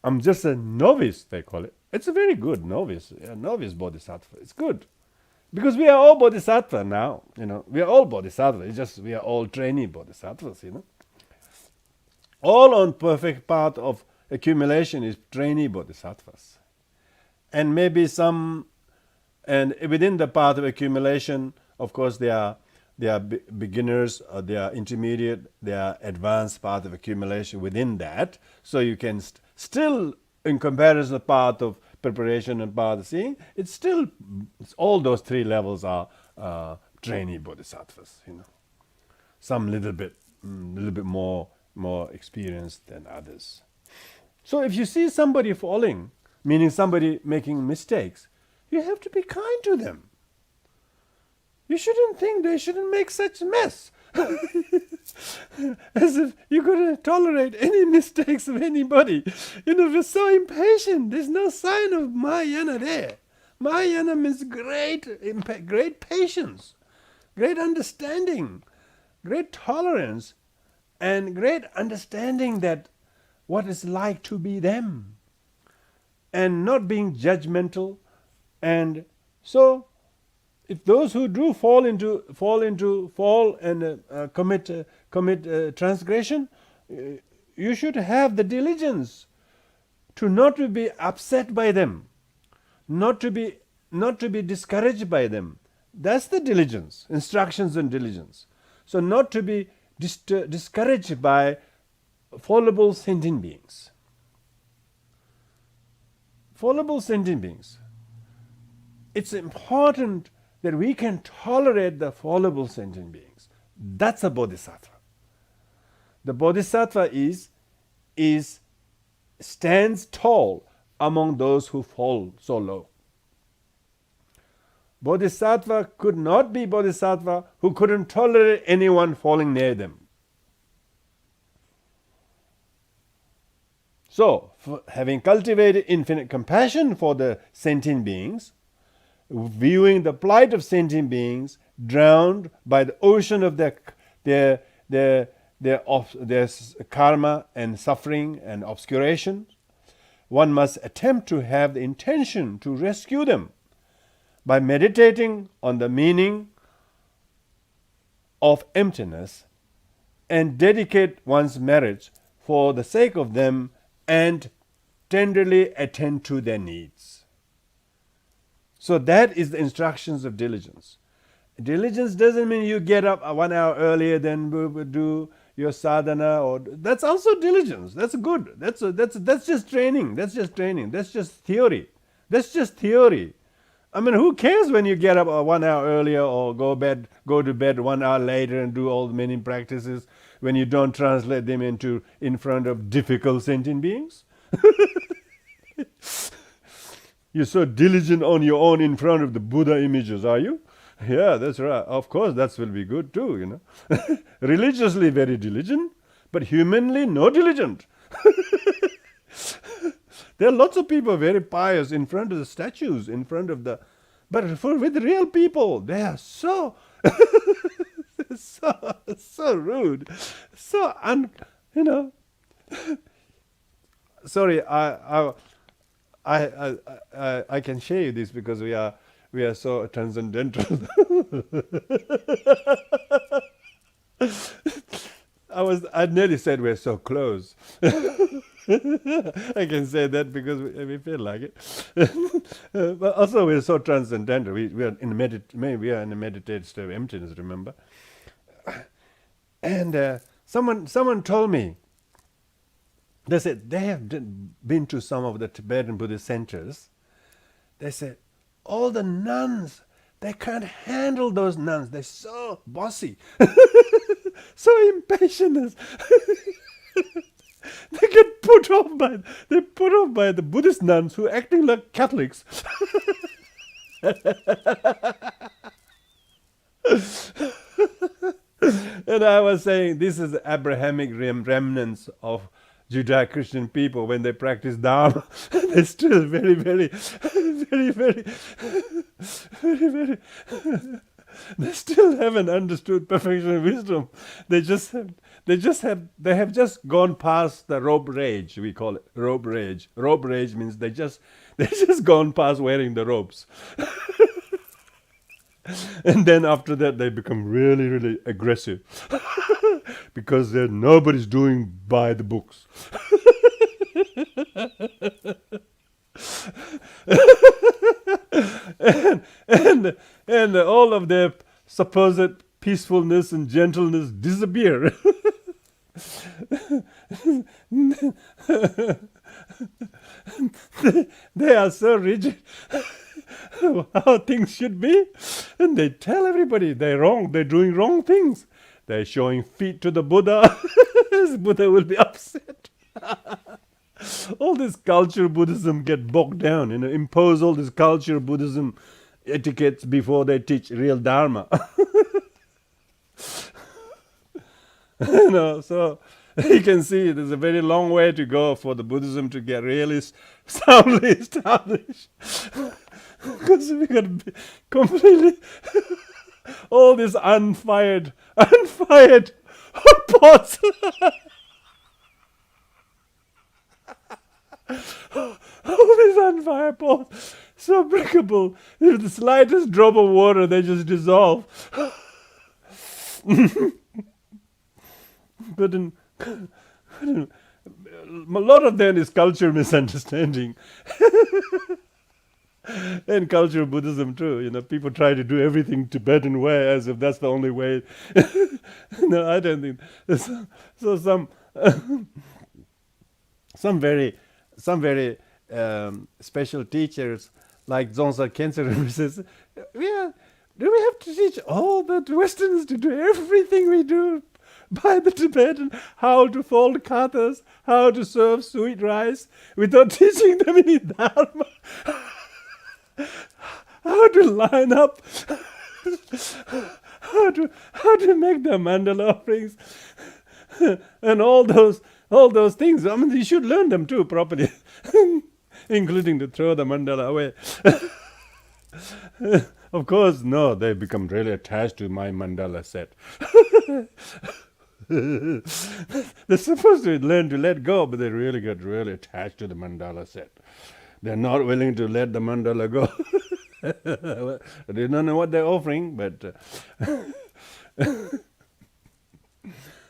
I'm just a novice, they call it. It's a very good novice, a novice bodhisattva. It's good. Because we are all bodhisattva now, We are all bodhisattva. It's just we are all trainee bodhisattvas, All on perfect path of accumulation is trainee bodhisattvas. And maybe and within the path of accumulation, of course, they are beginners, they are intermediate, they are advanced path of accumulation within that. So you can still, in comparison to the path of preparation and path of seeing, it's all those three levels are trainee bodhisattvas. Some little bit more experienced than others. So if you see somebody falling, meaning somebody making mistakes, you have to be kind to them. You shouldn't think they shouldn't make such mess. As if you're going to tolerate any mistakes of anybody. We're so impatient. There's no sign of Mahayana there. Mahayana means great patience, great understanding, great tolerance, and great understanding that what it's like to be them, and not being judgmental. And so, if those who do fall and commit transgression, you should have the diligence to not to be upset by them, not to be discouraged by them. That's the diligence, instructions and diligence. So not to be discouraged by fallible sentient beings. Fallible sentient beings. It's important that we can tolerate the fallible sentient beings. That's a bodhisattva. The bodhisattva stands tall among those who fall so low. Bodhisattva could not be bodhisattva who couldn't tolerate anyone falling near them. So, having cultivated infinite compassion for the sentient beings, viewing the plight of sentient beings drowned by the ocean of their karma and suffering and obscuration, one must attempt to have the intention to rescue them by meditating on the meaning of emptiness and dedicate one's merits for the sake of them and tenderly attend to their needs. So that is the instructions of diligence. Diligence doesn't mean you get up 1 hour earlier than do your sadhana, or that's also diligence. That's good. That's just training. That's just training. That's just theory. That's just theory. I mean, who cares when you get up 1 hour earlier or go to bed 1 hour later and do all the many practices when you don't translate them in front of difficult sentient beings? You're so diligent on your own in front of the Buddha images, are you? Yeah, that's right. Of course, that will be good too, you know. Religiously very diligent, but humanly no diligent. There are lots of people very pious in front of the statues, but with real people, they are so so rude, you know. Sorry, I can share you this because we are so transcendental. I nearly said we're so close. I can say that because we feel like it. But also we're so transcendental. We are in a meditative state of emptiness, remember? And someone told me, they said they have been to some of the Tibetan Buddhist centers. They said, all the nuns, they can't handle those nuns. They're so bossy, so impatient. They get put off by the Buddhist nuns who are acting like Catholics. And I was saying, this is the Abrahamic remnants of Judeo-Christian people. When they practice Dharma, they're still very, very, very, very, very, very. They still haven't understood perfection and wisdom. They have just gone past the robe rage. We call it robe rage. Robe rage means they just gone past wearing the robes. And then after that, they become really, really aggressive because nobody's doing by the books. and all of their supposed peacefulness and gentleness disappear. They are so rigid how things should be, and they tell everybody they're wrong, they're doing wrong things. They're showing feet to the Buddha. The Buddha will be upset. All this culture Buddhism get bogged down, impose all this culture Buddhism etiquettes before they teach real Dharma. So you can see there's a very long way to go for the Buddhism to get really soundly established. Because we got to be completely all this unfired hot pots. All these unfired pots, so breakable. If the slightest drop of water, they just dissolve. But a lot of them is culture misunderstanding. And culture Buddhism too. People try to do everything Tibetan way as if that's the only way. No, I don't think. So some very special teachers like Dzongsa Khyentse says, do we have to teach all the Westerners to do everything we do by the Tibetan, how to fold kathas, how to serve sweet rice, without teaching them any Dharma? How to line up, how to make the mandala offerings, and all those things. I mean, you should learn them too properly, including to throw the mandala away. Of course, no, they become really attached to my mandala set. They're supposed to learn to let go, but they really get really attached to the mandala set. They're not willing to let the mandala go. They don't know what they're offering, but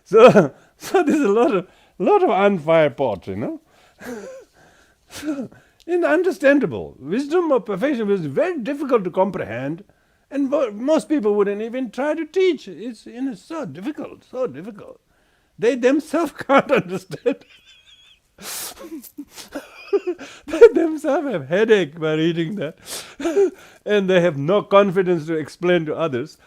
so there's a lot of unfired pots, And understandable. Wisdom of perfection is very difficult to comprehend, and most people wouldn't even try to teach. It's so difficult, so difficult. They themselves can't understand. They themselves have headache by reading that. And they have no confidence to explain to others.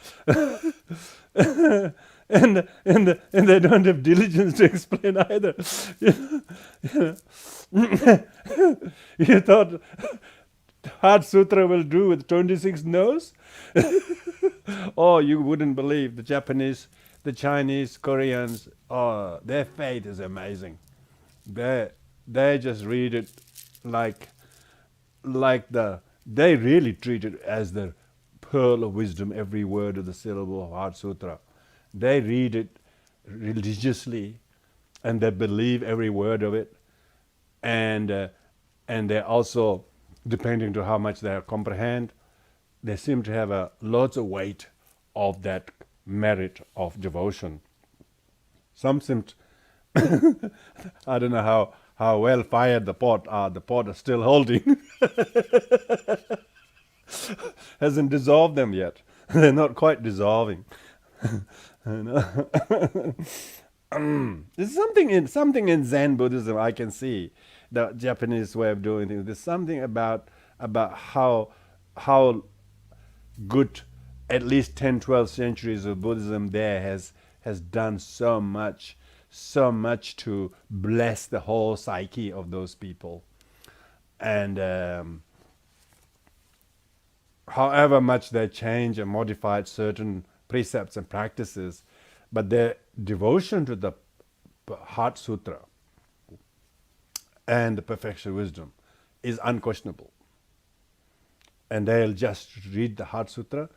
and they don't have diligence to explain either. You thought Heart Sutra will do with 26 no's? Oh, you wouldn't believe the Japanese, the Chinese, Koreans. Oh, their faith is amazing. They just read it like they really treat it as the pearl of wisdom, every word of the syllable of Heart Sutra. They read it religiously, and they believe every word of it, and they also, depending to how much they comprehend, they seem to have lots of weight of that merit of devotion. Some seem to, I don't know how well fired the pot are. The pot is still holding. Hasn't dissolved them yet. They're not quite dissolving. There's something in Zen Buddhism I can see, the Japanese way of doing things. There's something about how good at least 10, 12 centuries of Buddhism there has done so much to bless the whole psyche of those people. And however much they change and modified certain precepts and practices, but their devotion to the Heart Sutra and the perfection wisdom is unquestionable. And they'll just read the Heart Sutra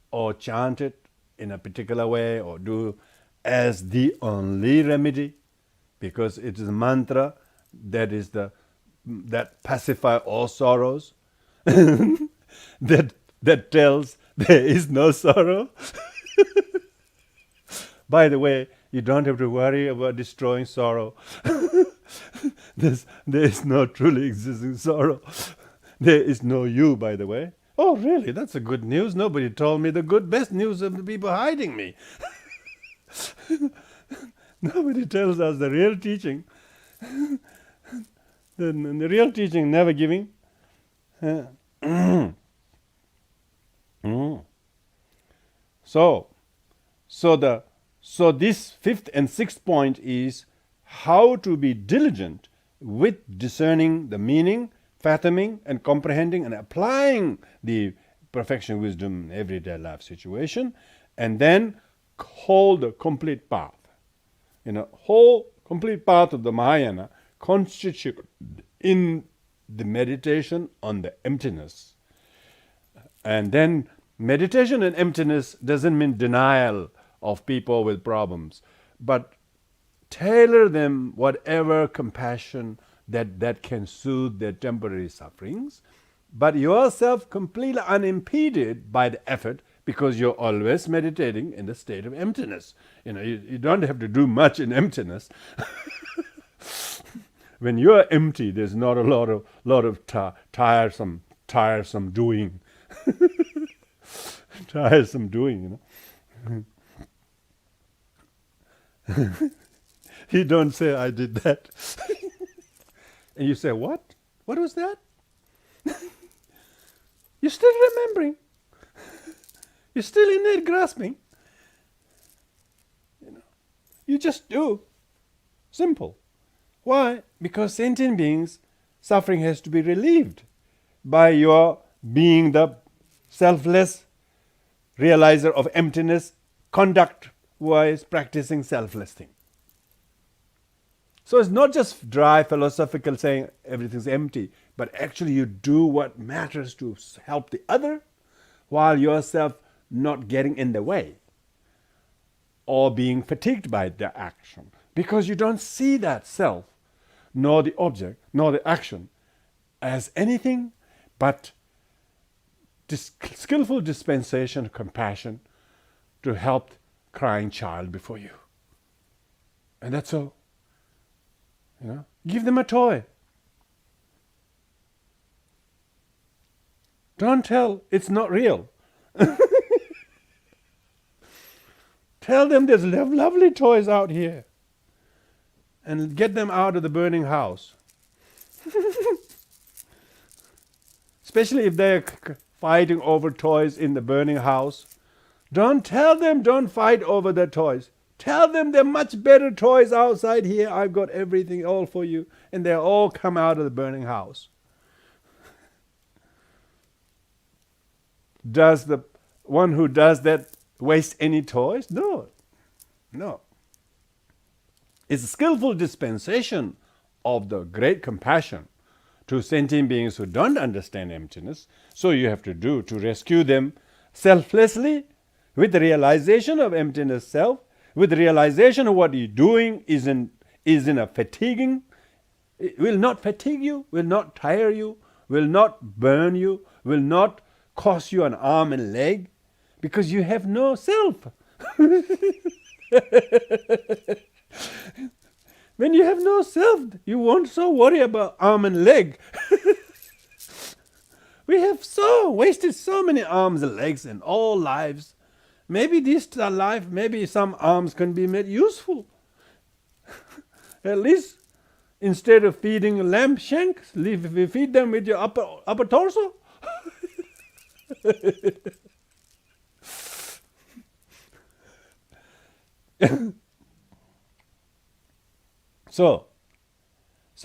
or chant it in a particular way or do as the only remedy, because it is a mantra that pacify all sorrows, that tells there is no sorrow. By the way, you don't have to worry about destroying sorrow. There is no truly existing sorrow. There is no you, by the way. Oh, really? That's a good news. Nobody told me the best news of the people hiding me. Nobody tells us the real teaching. The real teaching, never giving. So this fifth and sixth point is how to be diligent with discerning the meaning, fathoming and comprehending and applying the perfection wisdom in everyday life situation, and then hold the complete path. Whole complete path of the Mahayana constitutes in the meditation on the emptiness. And then meditation on emptiness doesn't mean denial of people with problems, but tailor them whatever compassion that can soothe their temporary sufferings, but yourself completely unimpeded by the effort, because you're always meditating in the state of emptiness. You don't have to do much in emptiness. When you're empty, there's not a lot of tiresome doing. Tiresome doing, You don't say, I did that. And you say, what? What was that? You're still remembering. You're still innate grasping. You just do. Simple. Why? Because sentient beings, suffering has to be relieved by your being the selfless realizer of emptiness, conduct-wise practicing selfless thing. So it's not just dry philosophical saying everything's empty, but actually you do what matters to help the other while yourself not getting in the way or being fatigued by the action, because you don't see that self, nor the object, nor the action as anything but skillful dispensation of compassion to help crying child before you. And that's all. Give them a toy. Don't tell it's not real. Tell them there's lovely toys out here. And get them out of the burning house. Especially if they're fighting over toys in the burning house. Don't tell them don't fight over the toys. Tell them they're much better toys outside here. I've got everything all for you. And they all come out of the burning house. Does the one who does that waste any toys? No. No. It's a skillful dispensation of the great compassion to sentient beings who don't understand emptiness. So you have to do to rescue them selflessly, with the realization of emptiness self, with the realization of what you're doing is in a fatiguing, it will not fatigue you, will not tire you, will not burn you, will not cost you an arm and leg, because you have no self. When you have no self, you won't so worry about arm and leg. We have wasted so many arms and legs in all lives. Maybe this life, maybe some arms can be made useful. At least instead of feeding lamb shanks, we feed them with your upper torso. So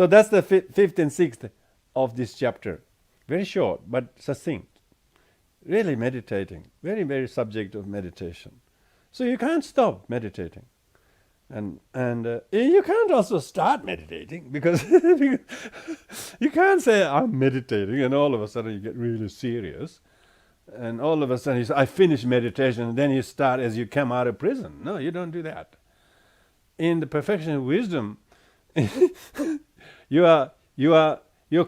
that's the fifth and sixth of this chapter. Very short but succinct. Really meditating. Very, very subject of meditation. So you can't stop meditating. And you can't also start meditating because you can't say, I'm meditating, and all of a sudden you get really serious. And all of a sudden you say, I finish meditation, and then you start as you come out of prison. No, you don't do that. In the perfection of wisdom, you're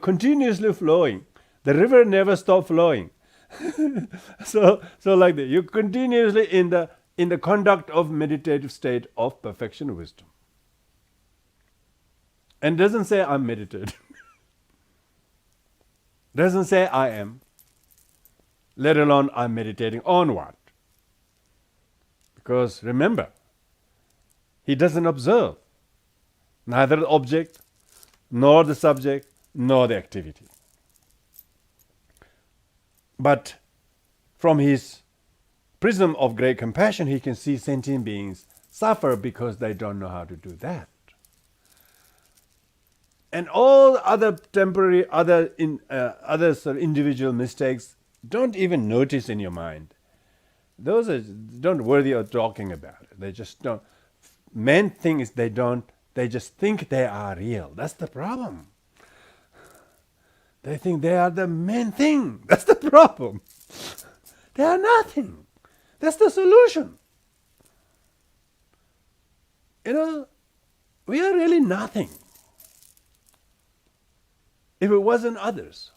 continuously flowing. The river never stops flowing. so like that, you're continuously in the conduct of meditative state of perfection of wisdom. And doesn't say I'm meditating. Doesn't say I am. Let alone I'm meditating on what? Because remember, he doesn't observe neither the object, nor the subject, nor the activity. But from his prism of great compassion, he can see sentient beings suffer because they don't know how to do that. And all other temporary, other sort of individual mistakes, don't even notice in your mind. Those are don't worthy of talking about it. They just don't. Main thing is they just think they are real. That's the problem. They think they are the main thing. That's the problem. They are nothing. That's the solution. We are really nothing. If it wasn't others.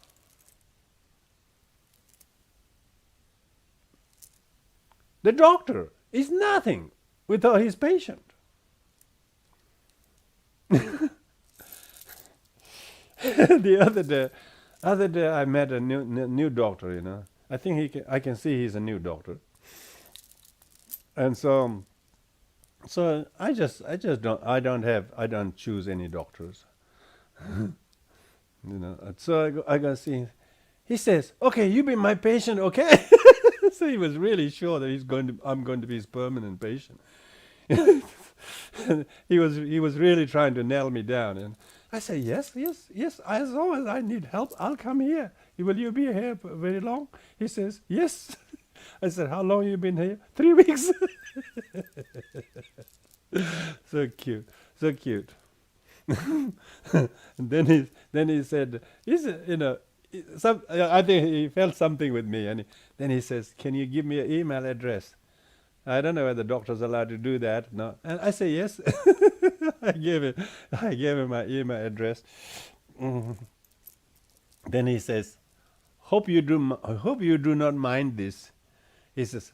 The doctor is nothing without his patient. The other day I met a new doctor. I think I can see he's a new doctor, and so I don't choose any doctors. So I go see. He says, "Okay, you be my patient, okay?" So he was really sure that I'm going to be his permanent patient. He was really trying to nail me down, and I say, yes. As long as I need help, I'll come here. Will you be here very long? He says, yes. I said, how long you been here? 3 weeks. So cute. And then he said, I think he felt something with me, and then he says, can you give me an email address? I don't know whether doctors are allowed to do that. No, and I say yes. I gave him my email address. Then he says, "Hope you do not mind this." He says,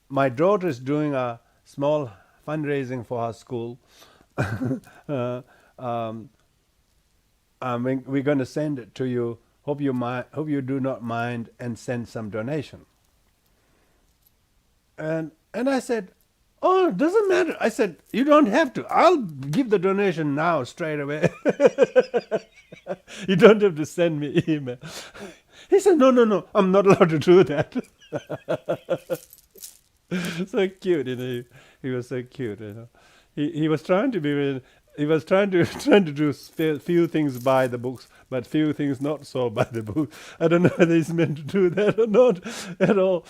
"My daughter is doing a small fundraising for her school. We're going to send it to you. Hope you do not mind and send some donation." And I said, Oh, it doesn't matter. I said, you don't have to. I'll give the donation now, straight away. You don't have to send me email. He said, no, no, no, I'm not allowed to do that. So cute, he was so cute. He was trying to be, he was trying to trying to do few things by the books, but few things not so by the book. I don't know whether he's meant to do that or not at all.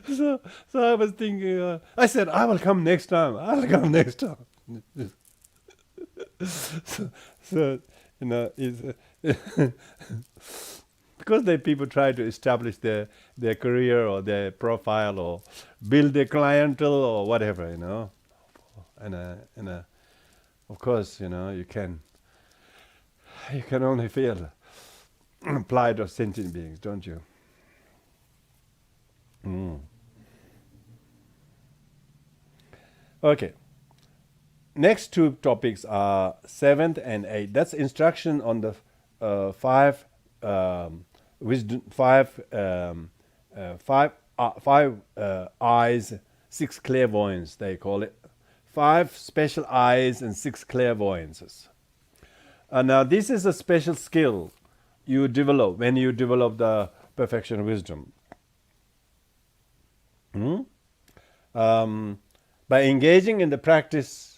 So I was thinking, I said, I will come next time. I'll come next time. So it's because the people try to establish their career or their profile or build their clientele or whatever, and of course, you can only feel plight of sentient beings, don't you? Okay. Next two topics are 7th and 8th. That's instruction on the five wisdom, five eyes, 6 clairvoyance. They call it 5 special eyes and 6 clairvoyances. Now, this is a special skill you develop when you develop the perfection wisdom. By engaging in the practice,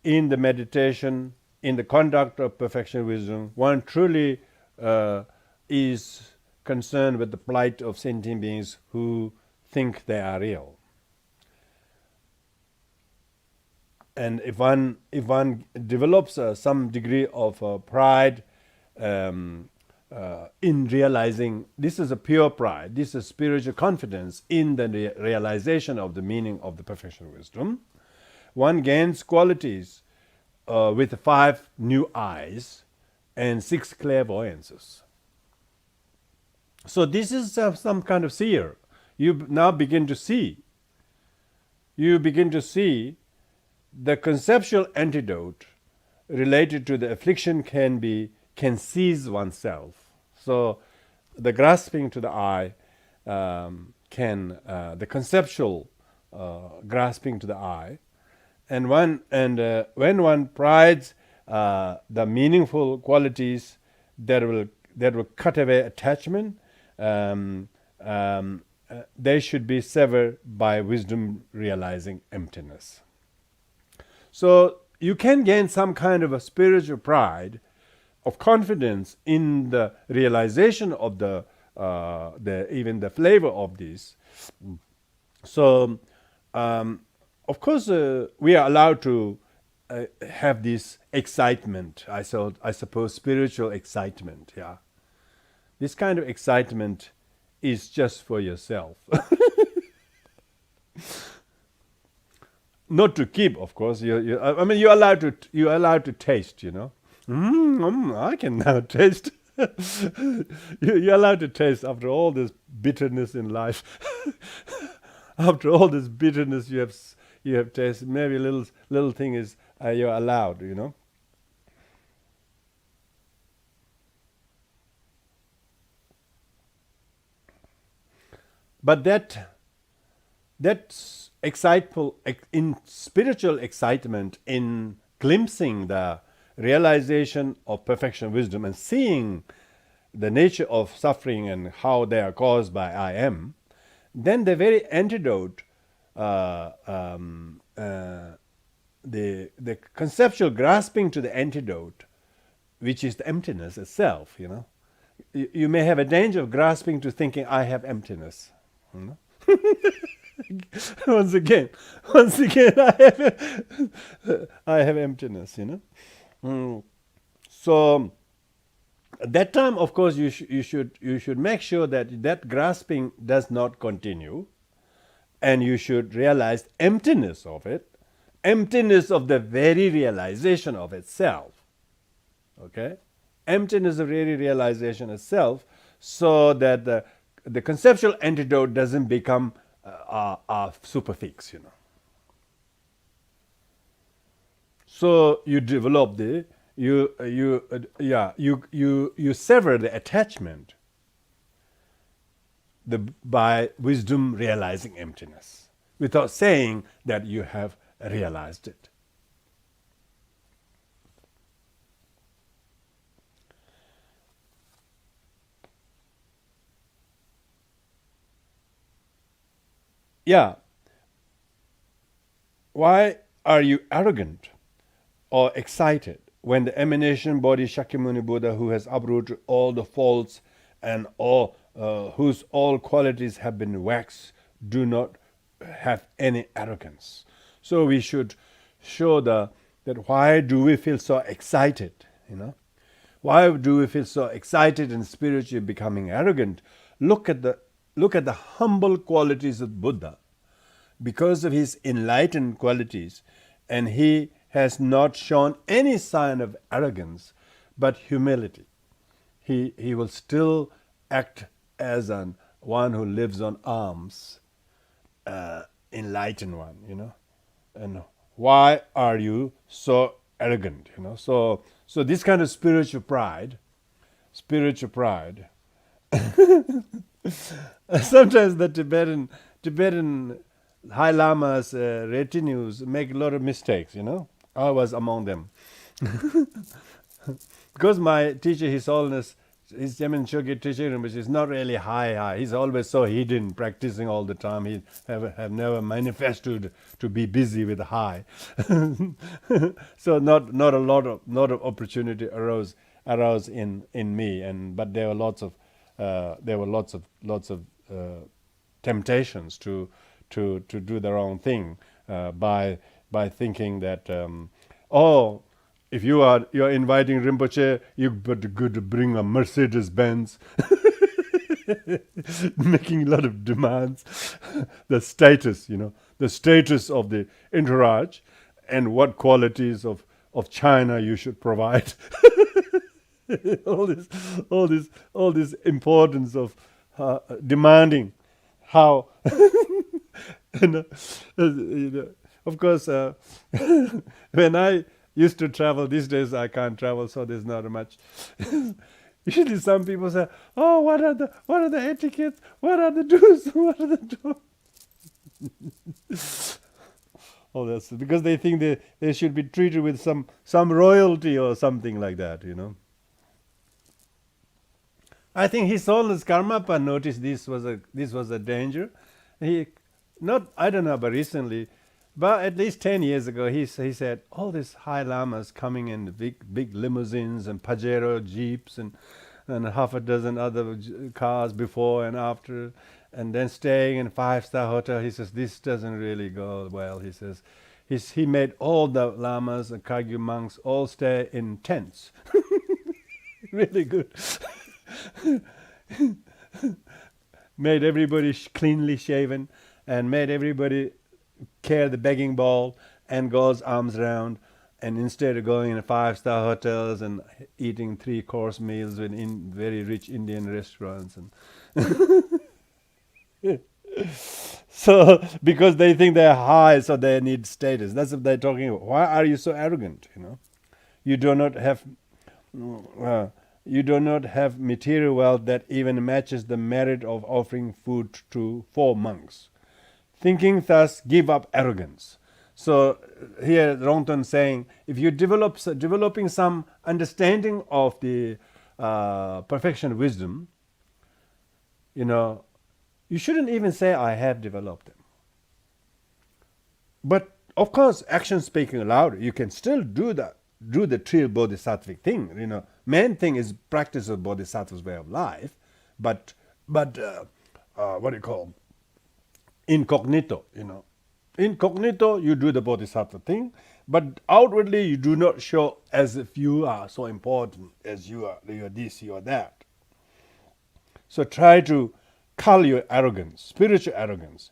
in the meditation, in the conduct of perfection wisdom, one truly is concerned with the plight of sentient beings who think they are real. And if one develops some degree of pride in realizing, this is a pure pride, this is spiritual confidence in the realization of the meaning of the perfection wisdom, one gains qualities with 5 new eyes and 6 clairvoyances. So this is some kind of seer. You now begin to see. You begin to see the conceptual antidote related to the affliction can seize oneself. So the grasping to the eye the conceptual grasping to the eye, and when one prides the meaningful qualities that will cut away attachment, they should be severed by wisdom realizing emptiness. So you can gain some kind of a spiritual pride of confidence in the realization of even the flavor of this. So of course we are allowed to have this excitement, I suppose spiritual excitement. Yeah, this kind of excitement is just for yourself. Not to keep, of course. You're allowed to taste. I can now taste. You're allowed to taste after all this bitterness in life. After all this bitterness you have tasted, maybe a little thing is you're allowed. But that's exciteful in spiritual excitement in glimpsing the realization of perfection wisdom and seeing the nature of suffering and how they are caused by I am, then the very antidote, the conceptual grasping to the antidote, which is the emptiness itself. You may have a danger of grasping to thinking I have emptiness. Once again, I have emptiness. So at that time, of course, you should make sure that grasping does not continue, and you should realize emptiness of it, emptiness of the very realization of itself. Okay, emptiness of very realization itself, so that the conceptual antidote doesn't become a superfix. So you develop you sever the attachment. by wisdom realizing emptiness, without saying that you have realized it. Yeah. Why are you arrogant or excited when the emanation body Shakyamuni Buddha, who has uprooted all the faults and all whose all qualities have been waxed, do not have any arrogance? So we should show that why do we feel so excited? Why do we feel so excited and spiritually becoming arrogant? Look at the humble qualities of Buddha. Because of his enlightened qualities, and he has not shown any sign of arrogance, but humility. He will still act as one who lives on alms, enlightened one, And why are you so arrogant? So this kind of spiritual pride. Sometimes the Tibetan High Lama's retinues make a lot of mistakes, I was among them. Because my teacher, His Holiness, His Kyabje Chogye Trichen Rinpoche, is not really high. He's always so hidden, practicing all the time. He have never manifested to be busy with high. So not a lot of opportunity arose in me, but there were lots of temptations to do the wrong thing by thinking that if you're inviting Rinpoche, you better good to bring a Mercedes Benz, making a lot of demands, the status of the entourage, and what qualities of China you should provide. all this importance of demanding how. Of course, when I used to travel, these days I can't travel, so there's not much. Usually some people say, "Oh, what are the etiquettes? What are the do's? What are the don'ts?" Oh, that's because they think they should be treated with some royalty or something like that, I think His Holiness Karmapa noticed this was a danger. I don't know about recently, but at least 10 years ago, he said, all these high lamas coming in big limousines and Pajero jeeps and half a dozen other cars before and after, and then staying in a 5-star hotel. He says, this doesn't really go well. He says, he made all the lamas and Kagyu monks all stay in tents. Really good. Made everybody cleanly shaven, and made everybody carry the begging bowl and goes arms round, and instead of going in 5-star hotels and eating 3-course meals in very rich Indian restaurants, and so because they think they're high, so they need status. That's what they're talking about. Why are you so arrogant? You do not have material wealth that even matches the merit of offering food to 4 monks. Thinking thus, give up arrogance. So here Rongton saying, if you developing some understanding of the perfection wisdom, you shouldn't even say, I have developed them. But of course, action speaking louder, you can still do the true bodhisattvic thing. Main thing is practice of bodhisattva's way of life, but what do you call incognito? Incognito, you do the bodhisattva thing, but outwardly you do not show as if you are so important, as you are this, you are that. So try to cull your arrogance, spiritual arrogance.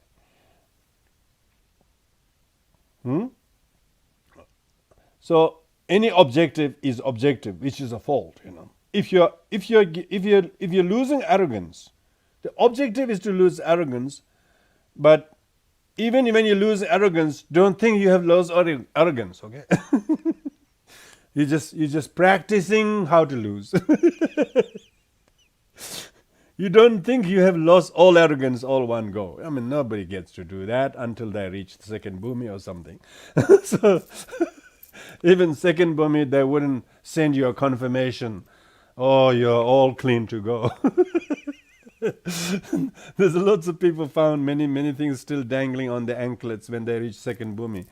So any objective is objective, which is a fault. If you're losing arrogance, the objective is to lose arrogance. But even when you lose arrogance, don't think you have lost arrogance. Okay, you're just practicing how to lose. You don't think you have lost all arrogance all one go. I mean, nobody gets to do that until they reach the second bhumi or something. So even second bhumi, they wouldn't send you a confirmation. Oh, you're all clean to go. There's lots of people found many things still dangling on the anklets when they reach second bhumi.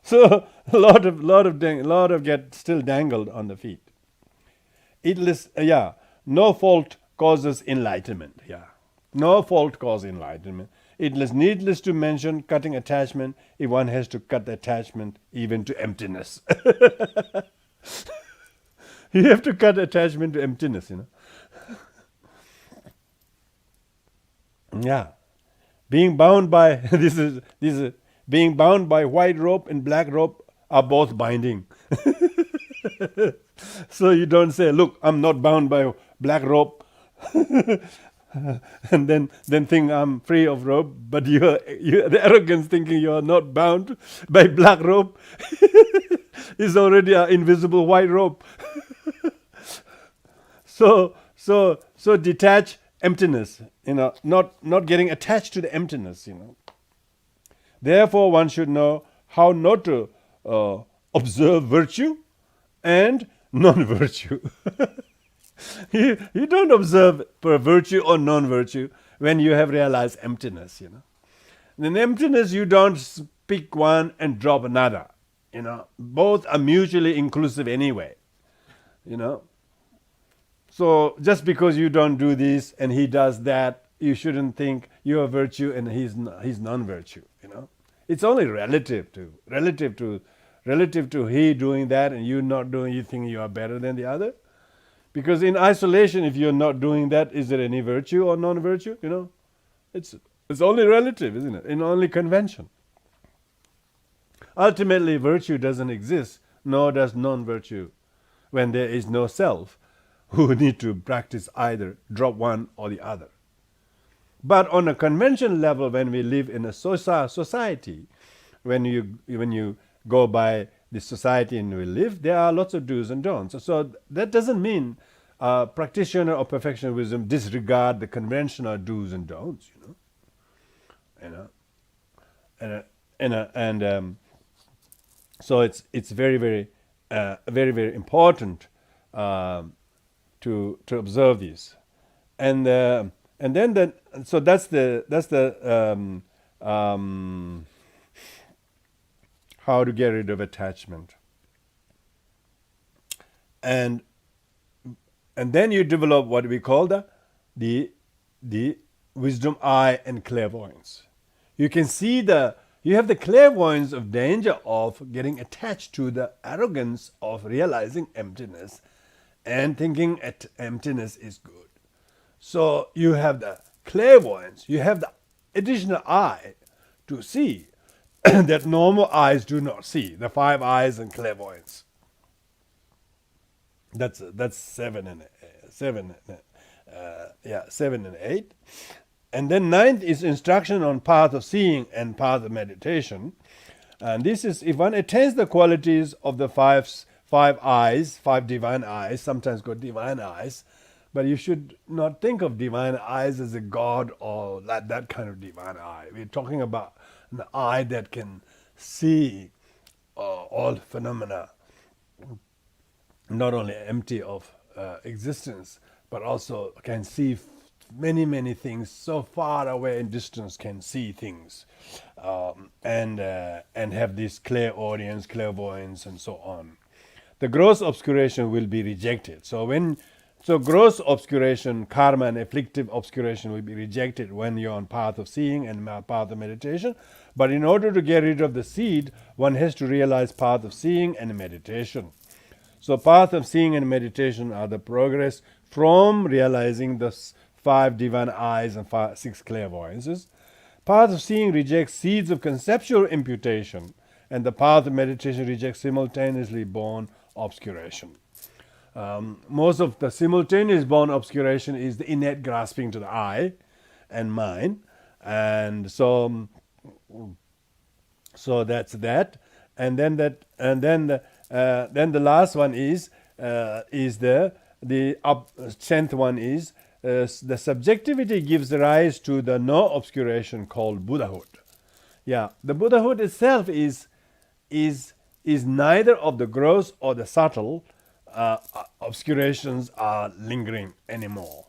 So a lot of get still dangled on the feet. No fault causes enlightenment. No fault causes enlightenment. It is needless to mention cutting attachment if one has to cut the attachment even to emptiness. You have to cut attachment to emptiness, Yeah. Being bound by this is being bound by white rope and black rope are both binding. So you don't say, look, I'm not bound by black rope, and then think I'm free of rope, but you're the arrogance thinking you're not bound by black rope is already an invisible white rope. So detach emptiness, not getting attached to the emptiness, Therefore, one should know how not to observe virtue and non-virtue. You don't observe for virtue or non-virtue when you have realized emptiness, In emptiness, you don't pick one and drop another, Both are mutually inclusive anyway, So just because you don't do this and he does that, you shouldn't think you are virtue and he's non-virtue, It's only relative to he doing that and you not doing, you think you are better than the other. Because in isolation, if you're not doing that, is there any virtue or non-virtue? It's only relative, isn't it? In only convention. Ultimately, virtue doesn't exist, nor does non-virtue, when there is no self who need to practice either, drop one or the other. But on a convention level, when we live in a society, when you go by the society and we live, there are lots of do's and don'ts. So that doesn't mean a practitioner of perfectional wisdom disregard the conventional do's and don'ts, So it's very important to observe these, and then so that's the how to get rid of attachment, and then you develop what we call the wisdom eye and clairvoyance. You can see you have the clairvoyance of danger of getting attached to the arrogance of realizing emptiness and thinking emptiness is good. So you have the clairvoyance, you have the additional eye to see that normal eyes do not see, the 5 eyes and clairvoyance. That's 7 and 8. And then 9th is instruction on path of seeing and path of meditation. And this is, if one attains the qualities of the 5 eyes, 5 divine eyes, sometimes called divine eyes, but you should not think of divine eyes as a god or that kind of divine eye. We're talking about an eye that can see all phenomena, not only empty of existence, but also can see many things so far away in distance, can see things, and have this clairaudience, clairvoyance, and so on. The gross obscuration will be rejected. So gross obscuration, karma and afflictive obscuration will be rejected when you're on path of seeing and path of meditation. But in order to get rid of the seed, one has to realize path of seeing and meditation. So path of seeing and meditation are the progress from realizing the 5 divine eyes and 6 clairvoyances. Path of seeing rejects seeds of conceptual imputation, and the path of meditation rejects simultaneously born obscuration. Most of the simultaneous born obscuration is the innate grasping to the I and mind, and so that's that. And then the last one is the the 10th one is the subjectivity gives rise to the no obscuration called Buddhahood. Yeah, the Buddhahood itself is neither of the gross or the subtle obscurations are lingering anymore.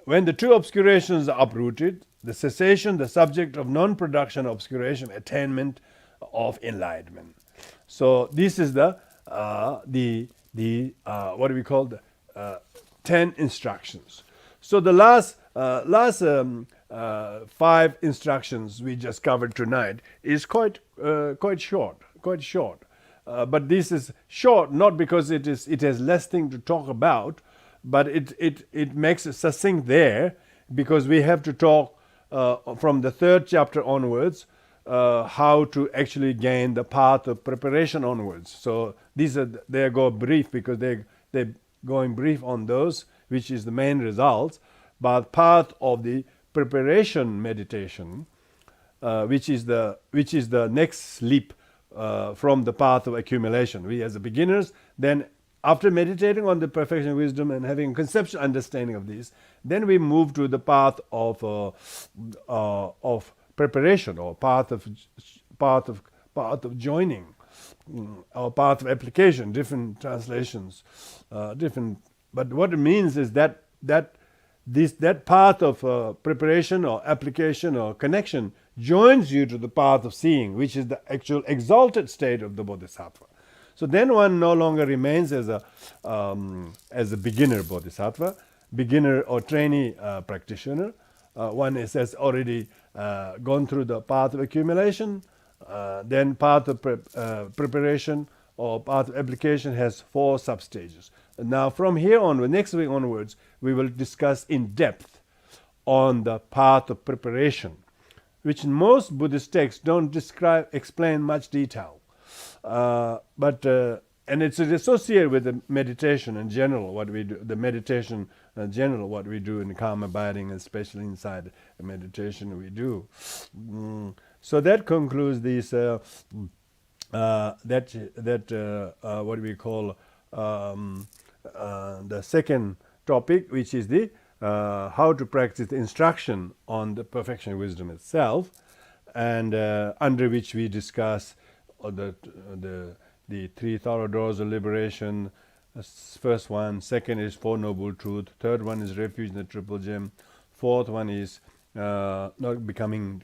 When the two obscurations are uprooted, the cessation, the subject of non-production obscuration, attainment of enlightenment. So this is the what do we call the 10 instructions. So the last 5 instructions we just covered tonight is quite short. But this is short not because it has less thing to talk about, but it makes it succinct there, because we have to talk from the 3rd chapter onwards how to actually gain the path of preparation onwards. So they go brief because they're going brief on those, which is the main results. But part of the preparation meditation, which is the next leap from the path of accumulation. We as beginners, then after meditating on the perfection of wisdom and having conceptual understanding of this, then we move to the path of preparation, or path of joining, or path of application. Different translations, different. But what it means is that path of preparation or application or connection joins you to the path of seeing, which is the actual exalted state of the Bodhisattva. So then one no longer remains as a beginner Bodhisattva, beginner or trainee practitioner. One has already gone through the path of accumulation, then path of preparation or path of application has 4 substages. Now from here on, next week onwards, we will discuss in depth on the path of preparation, which in most Buddhist texts don't explain much detail. But it's associated with the meditation in general, what we do, the meditation in general, what we do in calm abiding, especially inside the meditation we do. So that concludes this, what we call the second topic, which is the how to practice the instruction on the perfection of wisdom itself, and under which we discuss the 3 thorough doors of liberation. First one, second is 4 noble truths, third one is refuge in the triple gem, fourth one is not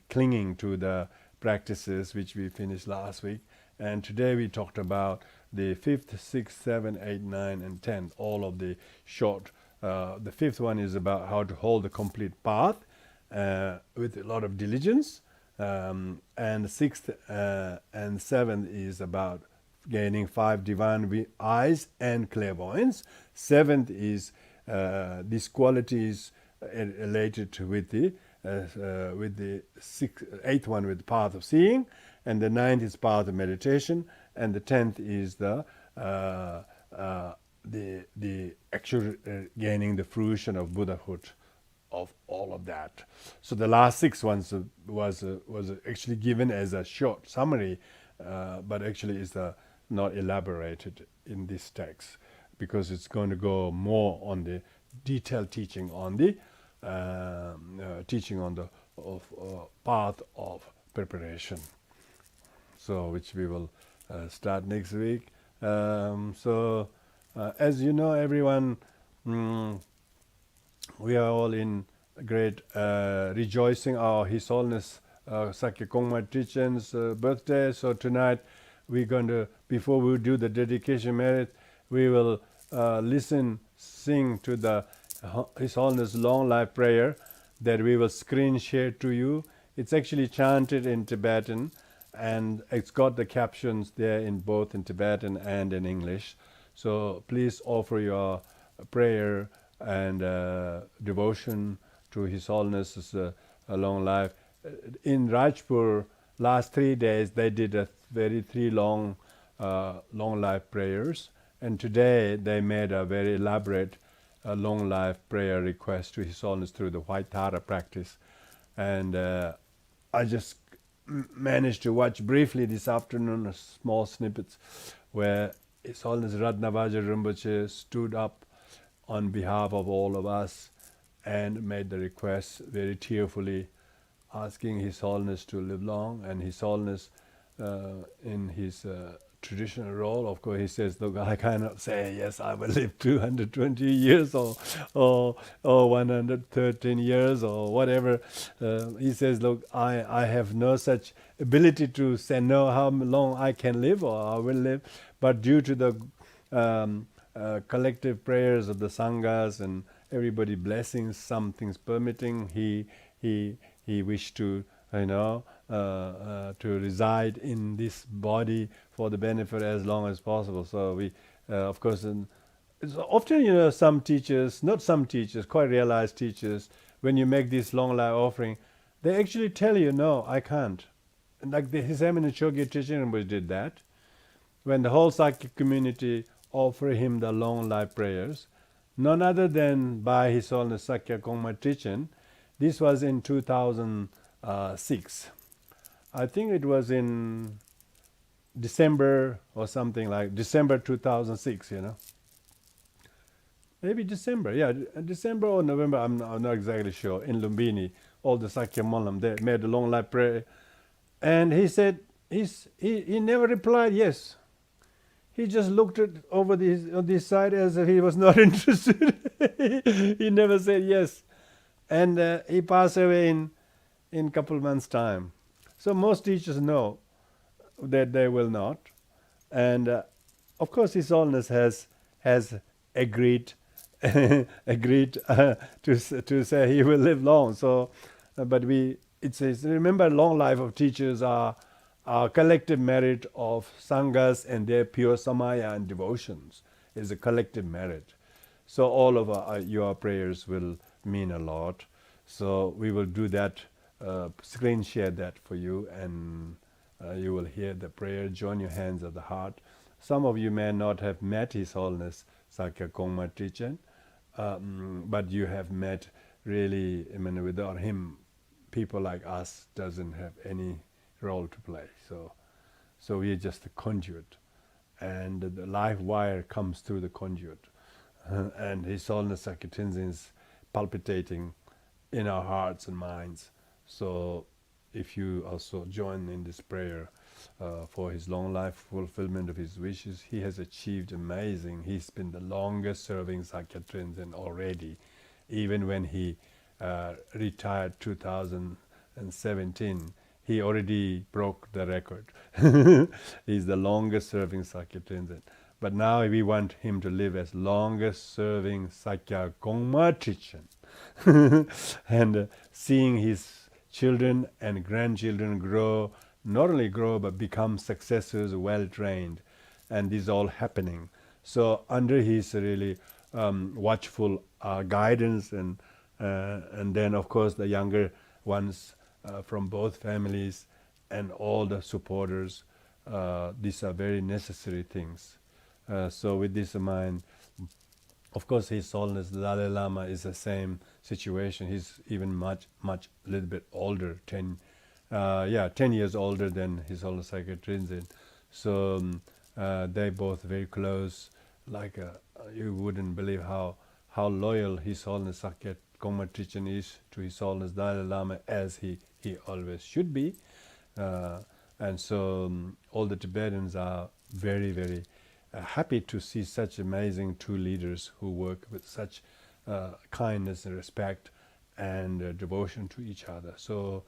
clinging to the practices which we finished last week, and today we talked about the 5th, 6th, 7th, 8th, 9th, and 10th, all of the short. The 5th one is about how to hold the complete path with a lot of diligence, and 6th and 7th is about gaining 5 divine eyes and clairvoyance. 7th is these qualities related with the 8th one with the path of seeing, and the 9th is path of meditation, and the 10th is the actual gaining the fruition of Buddhahood, of all of that. So the last 6 ones was actually given as a short summary, but actually is not elaborated in this text, because it's going to go more on the detailed teaching on the path of preparation. So which we will start next week. As you know, everyone, we are all in great rejoicing our His Holiness Sakya Kongma Trichen's birthday. So tonight we're going to, before we do the dedication merit, we will sing to the His Holiness long life prayer that we will screen share to you. It's actually chanted in Tibetan, and it's got the captions there in both in Tibetan and in English. So please offer your prayer and devotion to His Holiness's long life. In Rajpur, last 3 days they did a very 3 long life prayers, and today they made a very elaborate long life prayer request to His Holiness through the White Thara practice. And I just managed to watch briefly this afternoon a small snippets where His Holiness Ratnavaja Rinpoche stood up on behalf of all of us and made the request very tearfully, asking His Holiness to live long. And His Holiness, in his traditional role, of course, he says, look, I cannot say, yes, I will live 220 years or 113 years or whatever. He says, look, I have no such ability to say, no, how long I can live or I will live. But due to the collective prayers of the Sanghas and everybody blessings, some things permitting, he wished to, to reside in this body for the benefit as long as possible. So we, of course, it's often, some teachers, not some teachers, quite realized teachers, when you make this long life offering, they actually tell you, no, I can't. And like His Eminence Chogye Trichen Rinpoche did that. When the whole Sakya community offered him the long life prayers, none other than by His Holiness Sakya Kongma Trichen. This was in 2006. I think it was in December or something like December 2006, Maybe December, December or November, I'm not exactly sure. In Lumbini, all the Sakya Molam, they made a long life prayer. And he said, he never replied yes. He just looked over on this side as if he was not interested. He never said yes. And he passed away in a couple months' time. So most teachers know that they will not. And of course, His Holiness has agreed to say he will live long. So, but it says, remember, long life of teachers are collective merit of sanghas and their pure samaya and devotions is a collective merit. So all of your prayers will mean a lot. So we will do that, screen share that for you, and you will hear the prayer. Join your hands at the heart. Some of you may not have met His Holiness Sakya Kongma Trichen, but you have met really, without him, people like us doesn't have any role to play. So we are just a conduit, and the life wire comes through the conduit, and His Holiness Sakya Tenzin is palpitating in our hearts and minds. So if you also join in this prayer for his long life, fulfillment of his wishes, he has achieved amazing. He's been the longest serving Sakya Tenzin already. Even when he retired 2017, he already broke the record. He's the longest serving Sakya Tenzin. But now we want him to live as longest serving Sakya Kongma Trichen. And seeing his children and grandchildren grow, not only grow but become successors, well trained, and this is all happening. So under his really watchful guidance, and then of course the younger ones from both families and all the supporters, these are very necessary things. So with this in mind, of course, His Holiness the Dalai Lama is the same situation. He's even much, a little bit older, 10 years older than His Holiness Sakya Tenzin. So they both very close. Like you wouldn't believe how loyal His Holiness Sakya Kongma Trichen is to His Holiness Dalai Lama, as he always should be. And so all the Tibetans are very, very happy to see such amazing two leaders who work with such kindness and respect and devotion to each other. So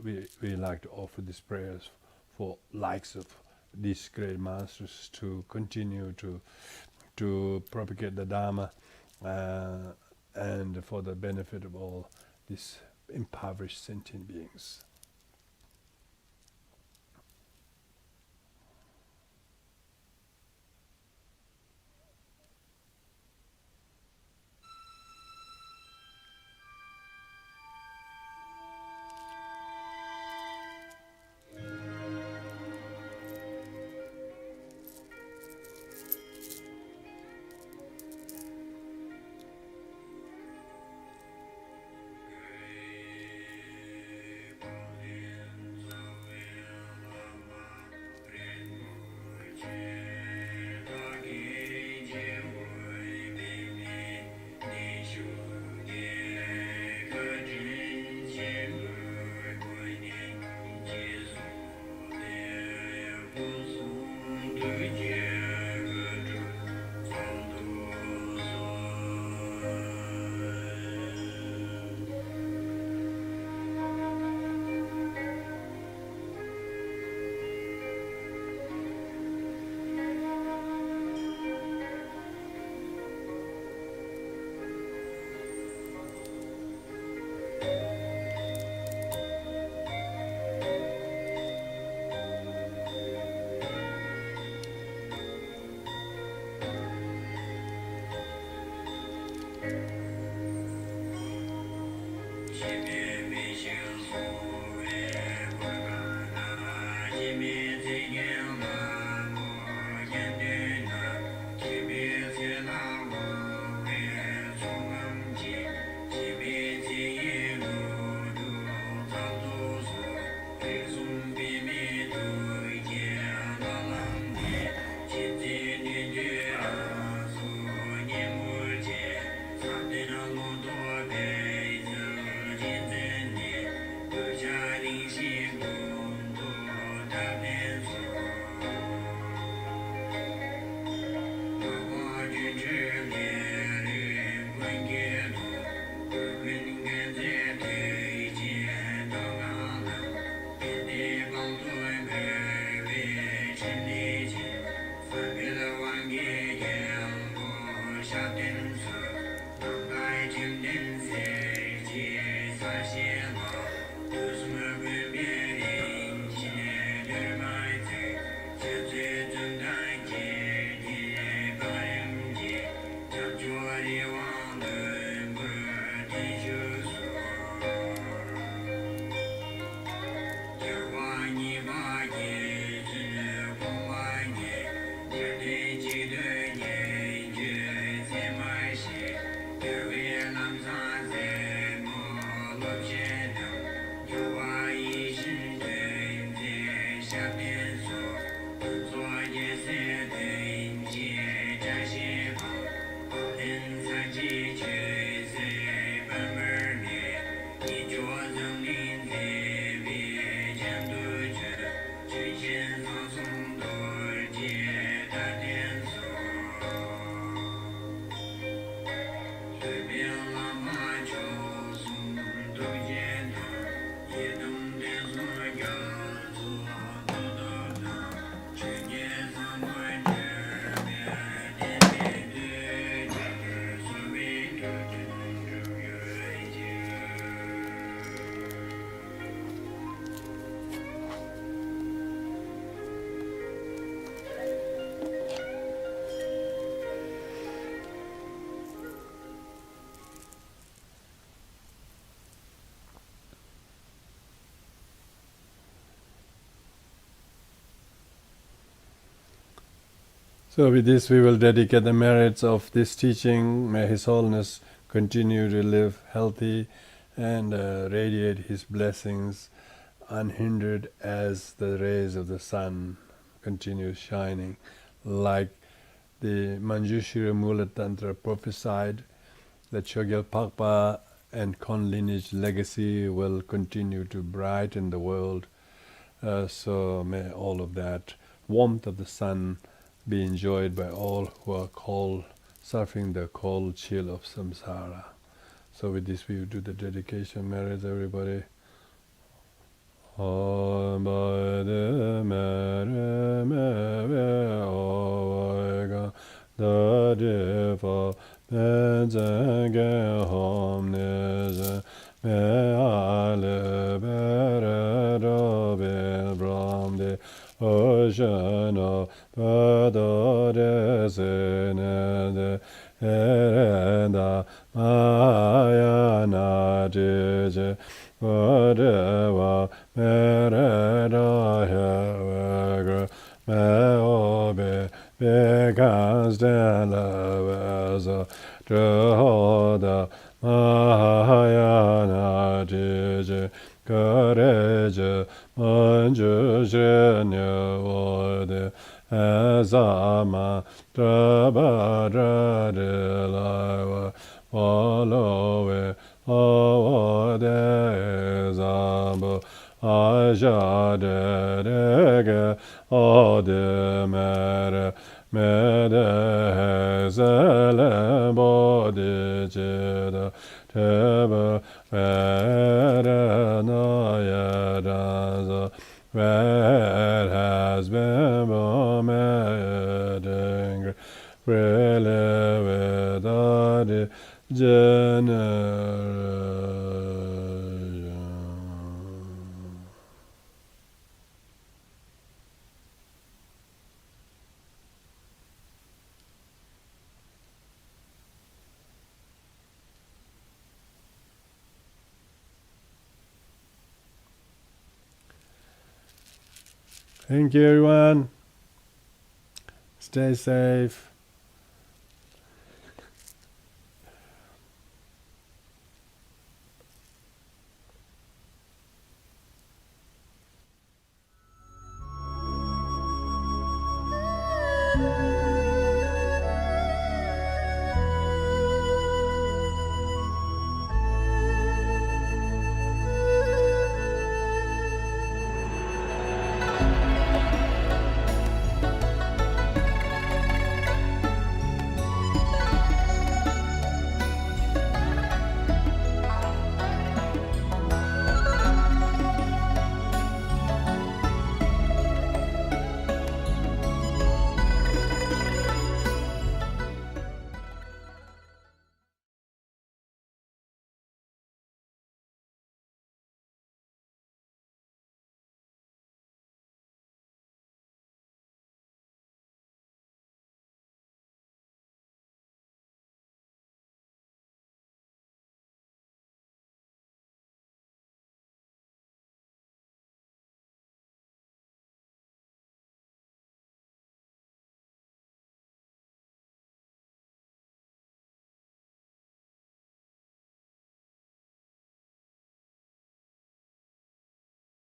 we like to offer these prayers for likes of these great masters to continue to propagate the Dharma, and for the benefit of all these impoverished sentient beings. So with this we will dedicate the merits of this teaching. May His Holiness continue to live healthy and radiate His blessings unhindered as the rays of the sun continue shining. Like the Manjushira Mula Tantra prophesied, the Chogyal Pakpa and Khon lineage legacy will continue to brighten the world. So may all of that warmth of the sun be enjoyed by all who are suffering the cold chill of samsara. So with this we do the dedication merits, everybody. Oceana Padores Erenda Mahayana Buddhist Whatever Mereda Hever Meobe Begas de la Vesa Jehoda Mahayana Buddhist Courage Manjushanya Vode Azama Trabhadra de Lava Followe Avode Zambo Ajade Dege Ode Mere Mede Hezele Bodhi Chida Teba Vere Nayadaza where has been bombarding really without the generation. Thank you, everyone. Stay safe.